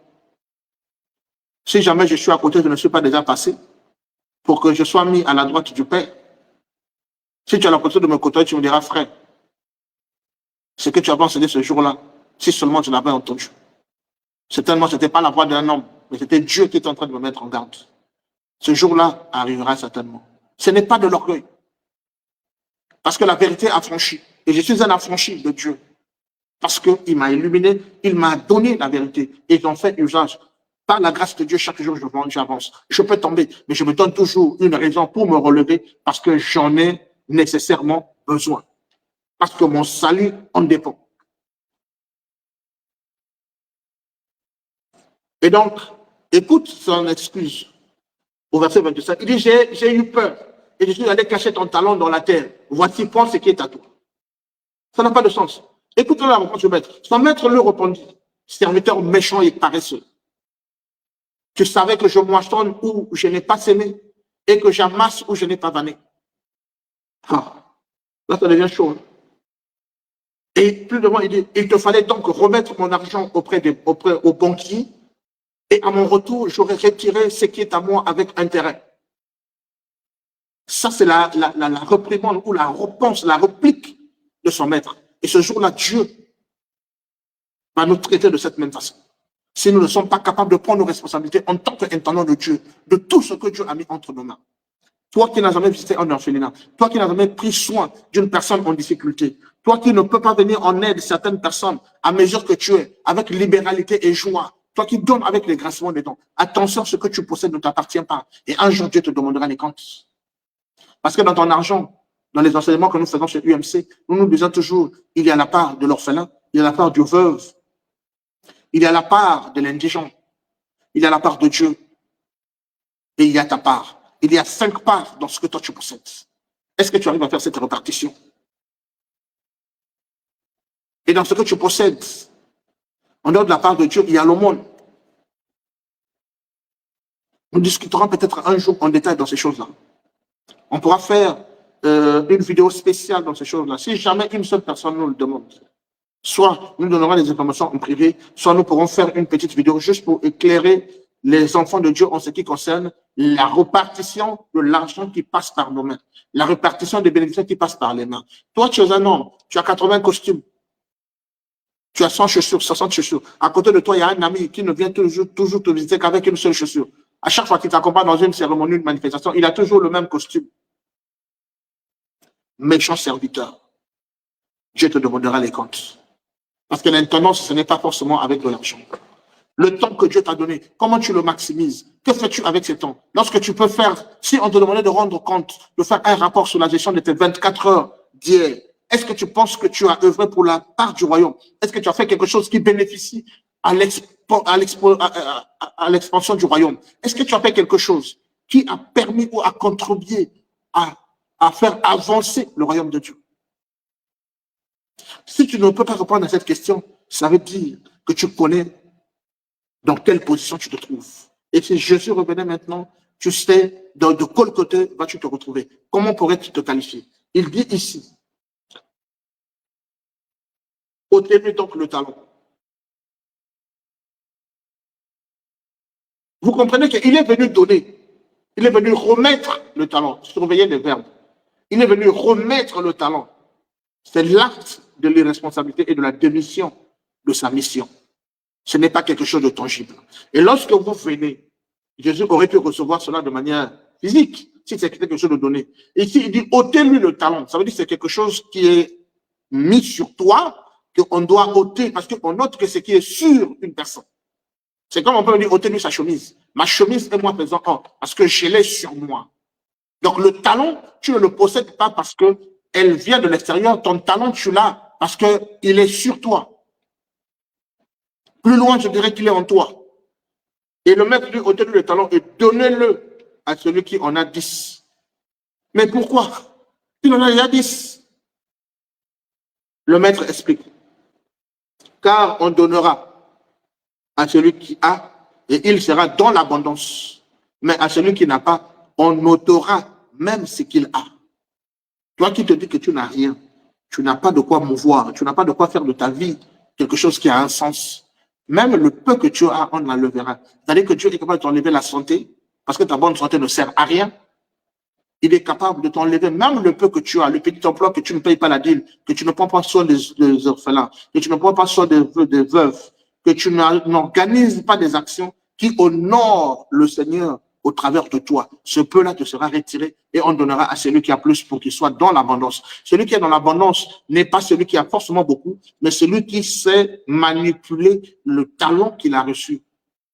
S1: si jamais je suis à côté, je ne suis pas déjà passé, pour que je sois mis à la droite du Père. Si tu es à la côté de me côtoyer, tu me diras, frère, ce que tu as enseigné ce jour-là, si seulement tu l'avais entendu. Certainement, ce n'était pas la voix d'un homme, mais c'était Dieu qui est en train de me mettre en garde. Ce jour-là arrivera certainement. Ce n'est pas de l'orgueil. Parce que la vérité a franchi. Et je suis un affranchi de Dieu. Parce qu'il m'a illuminé, il m'a donné la vérité. Et j'en fais usage. Par la grâce de Dieu, chaque jour, j'avance. Je peux tomber, mais je me donne toujours une raison pour me relever parce que j'en ai nécessairement besoin. Parce que mon salut en dépend. Et donc, écoute son excuse au verset 27. Il dit, j'ai eu peur et je suis allé cacher ton talent dans la terre. Voici, prends ce qui est à toi. Ça n'a pas de sens. Écoute la réponse du maître. Son maître lui répondit, serviteur méchant et paresseux. Tu savais que je moissonne où je n'ai pas semé et que j'amasse où je n'ai pas vanné. Ah, là, ça devient chaud. Et plus devant, il dit, il te fallait donc remettre mon argent auprès aux banquiers Et à mon retour, j'aurai retiré ce qui est à moi avec intérêt. Ça, c'est la réprimande ou la réponse, la réplique de son maître. Et ce jour-là, Dieu va nous traiter de cette même façon. Si nous ne sommes pas capables de prendre nos responsabilités en tant qu'intendant de Dieu, de tout ce que Dieu a mis entre nos mains. Toi qui n'as jamais visité un orphelinat, toi qui n'as jamais pris soin d'une personne en difficulté, toi qui ne peux pas venir en aide certaines personnes à mesure que tu es, avec libéralité et joie, toi qui donnes avec les grincements des dents, attention, ce que tu possèdes ne t'appartient pas. Et un jour, Dieu te demandera les comptes. Parce que dans ton argent, dans les enseignements que nous faisons chez UMC, nous nous disons toujours, il y a la part de l'orphelin, il y a la part du veuve, il y a la part de l'indigent, il y a la part de Dieu, et il y a ta part. Il y a 5 parts dans ce que toi tu possèdes. Est-ce que tu arrives à faire cette répartition? Et dans ce que tu possèdes, en dehors de la part de Dieu, il y a l'aumône. Nous discuterons peut-être un jour en détail dans ces choses-là. On pourra faire une vidéo spéciale dans ces choses-là. Si jamais une seule personne nous le demande, soit nous donnerons des informations en privé, soit nous pourrons faire une petite vidéo juste pour éclairer les enfants de Dieu en ce qui concerne la répartition de l'argent qui passe par nos mains, la répartition des bénédictions qui passent par les mains. Toi, tu es un homme, tu as 80 costumes, tu as 100 chaussures, 60 chaussures. À côté de toi, il y a un ami qui ne vient toujours te visiter qu'avec une seule chaussure. À chaque fois qu'il t'accompagne dans une cérémonie, une manifestation, il a toujours le même costume. Méchant serviteur, Dieu te demandera les comptes. Parce que l'intendance, ce n'est pas forcément avec de l'argent. Le temps que Dieu t'a donné, comment tu le maximises? Que fais-tu avec ce temps? Lorsque tu peux faire, si on te demandait de rendre compte, de faire un rapport sur la gestion de tes 24 heures d'hier, est-ce que tu penses que tu as œuvré pour la part du royaume? Est-ce que tu as fait quelque chose qui bénéficie à l'expansion du royaume? Est-ce que tu as fait quelque chose qui a permis ou a contribué à faire avancer le royaume de Dieu? Si tu ne peux pas répondre à cette question, ça veut dire que tu connais dans quelle position tu te trouves. Et si Jésus revenait maintenant, tu sais de quel côté vas-tu te retrouver. Comment pourrais-tu te qualifier? Il dit ici, ôtez-lui donc le talon. Vous comprenez qu'il est venu donner, il est venu remettre le talent. Surveillez les verbes. Il est venu remettre le talent. C'est l'acte de l'irresponsabilité et de la démission de sa mission. Ce n'est pas quelque chose de tangible. Et lorsque vous venez, Jésus aurait pu recevoir cela de manière physique, si c'est quelque chose de donné. Ici, il dit, ôtez-lui le talent. Ça veut dire que c'est quelque chose qui est mis sur toi, qu'on doit ôter, parce qu'on ôte que ce qui est sur une personne. C'est comme on peut dire, ôtez-lui sa chemise. Ma chemise est moi présent, parce que je l'ai sur moi. Donc le talent, tu ne le possèdes pas parce qu'elle vient de l'extérieur. Ton talent, tu l'as parce qu'il est sur toi. Plus loin, je dirais qu'il est en toi. Et le maître lui ôtez-lui le talent et donnez-le à celui qui en a 10. Mais pourquoi? Il en a déjà 10. Le maître explique. Car on donnera à celui qui a et il sera dans l'abondance. Mais à celui qui n'a pas, on ôtera même ce qu'il a. Toi qui te dis que tu n'as rien, tu n'as pas de quoi mouvoir, tu n'as pas de quoi faire de ta vie quelque chose qui a un sens. Même le peu que tu as, on l'enlèvera. C'est-à-dire que Dieu est capable de t'enlever la santé, parce que ta bonne santé ne sert à rien. Il est capable de t'enlever même le peu que tu as, le petit emploi que tu ne payes pas la dîme, que tu ne prends pas soin des orphelins, que tu ne prends pas soin des veuves, que tu n'organises pas des actions qui honorent le Seigneur au travers de toi. Ce peu-là te sera retiré et on donnera à celui qui a plus pour qu'il soit dans l'abondance. Celui qui est dans l'abondance n'est pas celui qui a forcément beaucoup, mais celui qui sait manipuler le talent qu'il a reçu.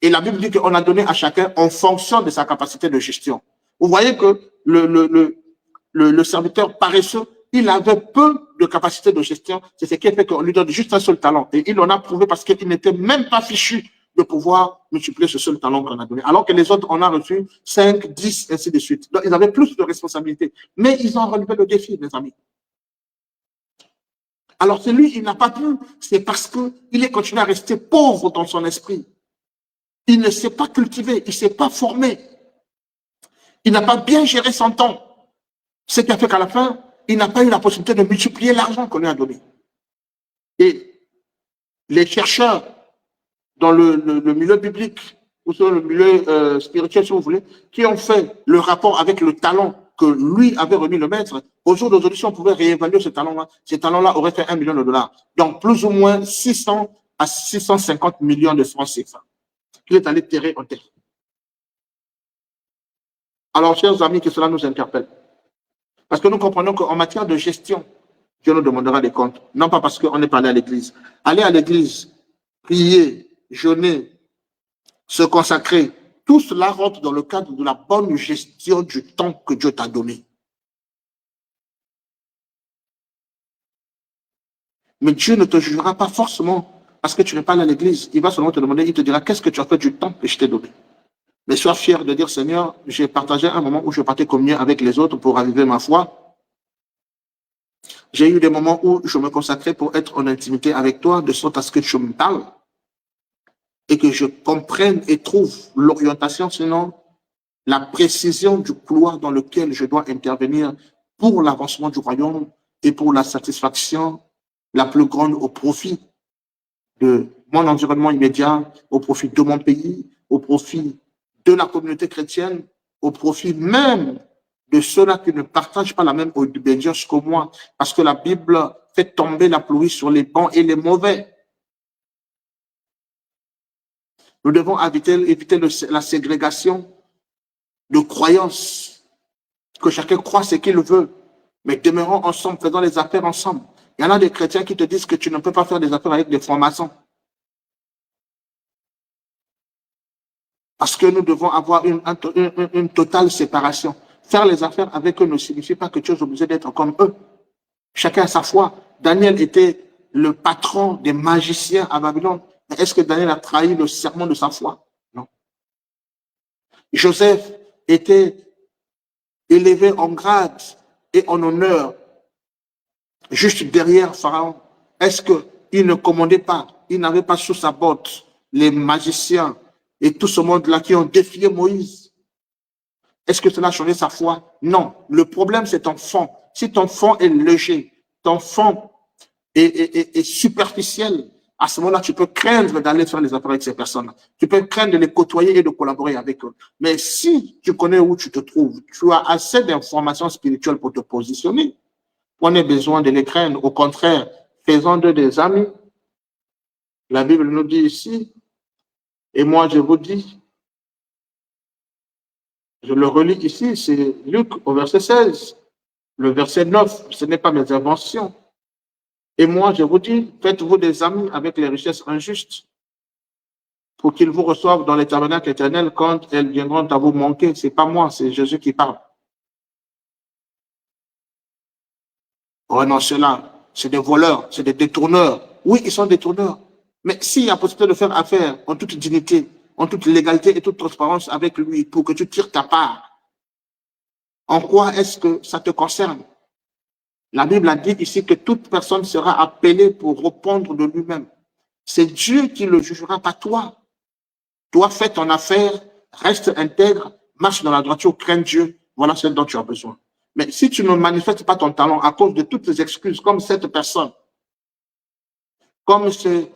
S1: Et la Bible dit qu'on a donné à chacun en fonction de sa capacité de gestion. Vous voyez que le serviteur paresseux, il avait peu de capacité de gestion. C'est ce qui fait qu'on lui donne juste un seul talent. Et il en a prouvé parce qu'il n'était même pas fichu de pouvoir multiplier ce seul talent qu'on a donné. Alors que les autres, on a reçu 5, 10, ainsi de suite. Donc, ils avaient plus de responsabilités. Mais ils ont relevé le défi, mes amis. Alors, celui, il n'a pas pu. C'est parce qu'il est continué à rester pauvre dans son esprit. Il ne s'est pas cultivé. Il ne s'est pas formé. Il n'a pas bien géré son temps. Ce qui a fait qu'à la fin, il n'a pas eu la possibilité de multiplier l'argent qu'on lui a donné. Et les chercheurs dans le milieu biblique ou sur le milieu spirituel, si vous voulez, qui ont fait le rapport avec le talent que lui avait remis le maître. Au jour d'aujourd'hui, si on pouvait réévaluer ce talent-là, ces talents-là auraient fait 1 million de dollars. Donc, plus ou moins 600 à 650 millions de francs CFA qu'il est allé terrer en terre. Alors, chers amis, que cela nous interpelle. Parce que nous comprenons qu'en matière de gestion, Dieu nous demandera des comptes. Non pas parce qu'on n'est pas allé à l'église. Aller à l'église, prier, jeûner, se consacrer, tout cela rentre dans le cadre de la bonne gestion du temps que Dieu t'a donné. Mais Dieu ne te jugera pas forcément parce que tu n'es pas allé à l'église. Il va seulement te demander, il te dira, qu'est-ce que tu as fait du temps que je t'ai donné? Mais sois fier de dire, Seigneur, j'ai partagé un moment où je partais communier avec les autres pour raviver ma foi. J'ai eu des moments où je me consacrais pour être en intimité avec toi, de sorte à ce que tu me parles et que je comprenne et trouve l'orientation, sinon la précision du couloir dans lequel je dois intervenir pour l'avancement du royaume et pour la satisfaction la plus grande au profit de mon environnement immédiat, au profit de mon pays, au profit de la communauté chrétienne, au profit même de ceux-là qui ne partagent pas la même obédience que moi, parce que la Bible fait tomber la pluie sur les bons et les mauvais. Nous devons éviter la ségrégation de croyances, que chacun croit ce qu'il veut, mais demeurons ensemble, faisons les affaires ensemble. Il y en a des chrétiens qui te disent que tu ne peux pas faire des affaires avec des francs-maçons. Parce que nous devons avoir une totale séparation. Faire les affaires avec eux ne signifie pas que tu es obligé d'être comme eux. Chacun a sa foi. Daniel était le patron des magiciens à Babylone. Mais est-ce que Daniel a trahi le serment de sa foi? Non. Joseph était élevé en grade et en honneur juste derrière Pharaon. Est-ce qu'il ne commandait pas, il n'avait pas sous sa botte les magiciens et tout ce monde-là qui ont défié Moïse? Est-ce que cela a changé sa foi? Non. Le problème, c'est ton fond. Si ton fond est léger, ton fond est superficiel, à ce moment-là, tu peux craindre d'aller faire les affaires avec ces personnes. Tu peux craindre de les côtoyer et de collaborer avec eux. Mais si tu connais où tu te trouves, tu as assez d'informations spirituelles pour te positionner. On a besoin de les craindre. Au contraire, faisons d'eux des amis. La Bible nous dit ici, et moi je vous dis, je le relis ici, c'est Luc au verset 16, le verset 9, ce n'est pas mes inventions. Et moi je vous dis, faites-vous des amis avec les richesses injustes pour qu'ils vous reçoivent dans les tabernacles éternels quand elles viendront à vous manquer. Ce n'est pas moi, c'est Jésus qui parle. Oh non, ceux-là, c'est des voleurs, c'est des détourneurs. Oui, ils sont détourneurs. Mais s'il y a possibilité de faire affaire en toute dignité, en toute légalité et toute transparence avec lui pour que tu tires ta part, en quoi est-ce que ça te concerne? La Bible a dit ici que toute personne sera appelée pour répondre de lui-même. C'est Dieu qui le jugera, pas toi. Toi, fais ton affaire, reste intègre, marche dans la droiture, crains Dieu. Voilà ce dont tu as besoin. Mais si tu ne manifestes pas ton talent à cause de toutes les excuses, comme cette personne, comme ce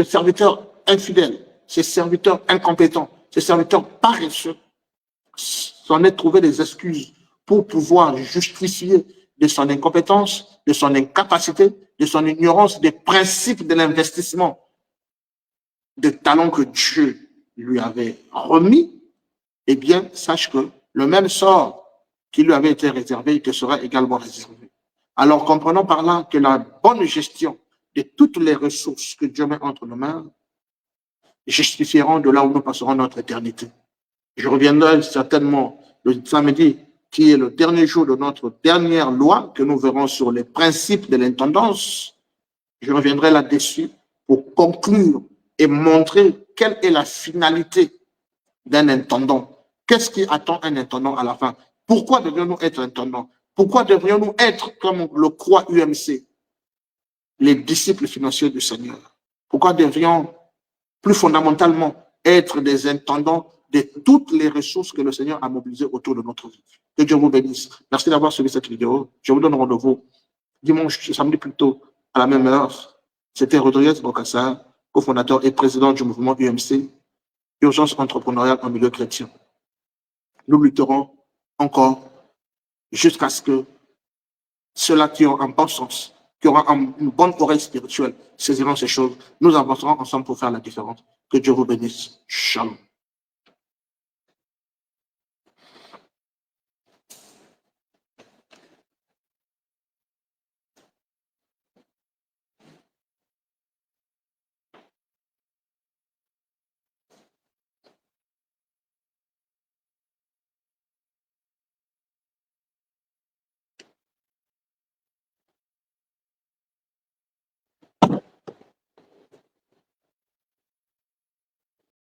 S1: serviteur infidèle, ce serviteur incompétent, ce serviteur paresseux, s'en est trouvé des excuses pour pouvoir justifier de son incompétence, de son incapacité, de son ignorance des principes de l'investissement, de talents que Dieu lui avait remis, eh bien, sache que le même sort qui lui avait été réservé, il te sera également réservé. Alors, comprenons par là que la bonne gestion de toutes les ressources que Dieu met entre nos mains justifieront de là où nous passerons notre éternité. Je reviendrai certainement le samedi, qui est le dernier jour de notre dernière loi, que nous verrons sur les principes de l'intendance. Je reviendrai là-dessus pour conclure et montrer quelle est la finalité d'un intendant. Qu'est-ce qui attend un intendant à la fin? Pourquoi devrions-nous être intendants? Pourquoi devrions-nous être, comme le croit UMC, les disciples financiers du Seigneur? Pourquoi devrions plus fondamentalement être des intendants de toutes les ressources que le Seigneur a mobilisées autour de notre vie? Que Dieu vous bénisse. Merci d'avoir suivi cette vidéo. Je vous donne rendez-vous dimanche, samedi plutôt, à la même heure. C'était Rodriguez Bokassa. cofondateur et président du mouvement UMC, Urgence entrepreneuriale en milieu chrétien. Nous lutterons encore jusqu'à ce que ceux-là qui ont un bon sens, qui auront une bonne oreille spirituelle, saisiront ces choses. Nous avancerons ensemble pour faire la différence. Que Dieu vous bénisse. Shalom.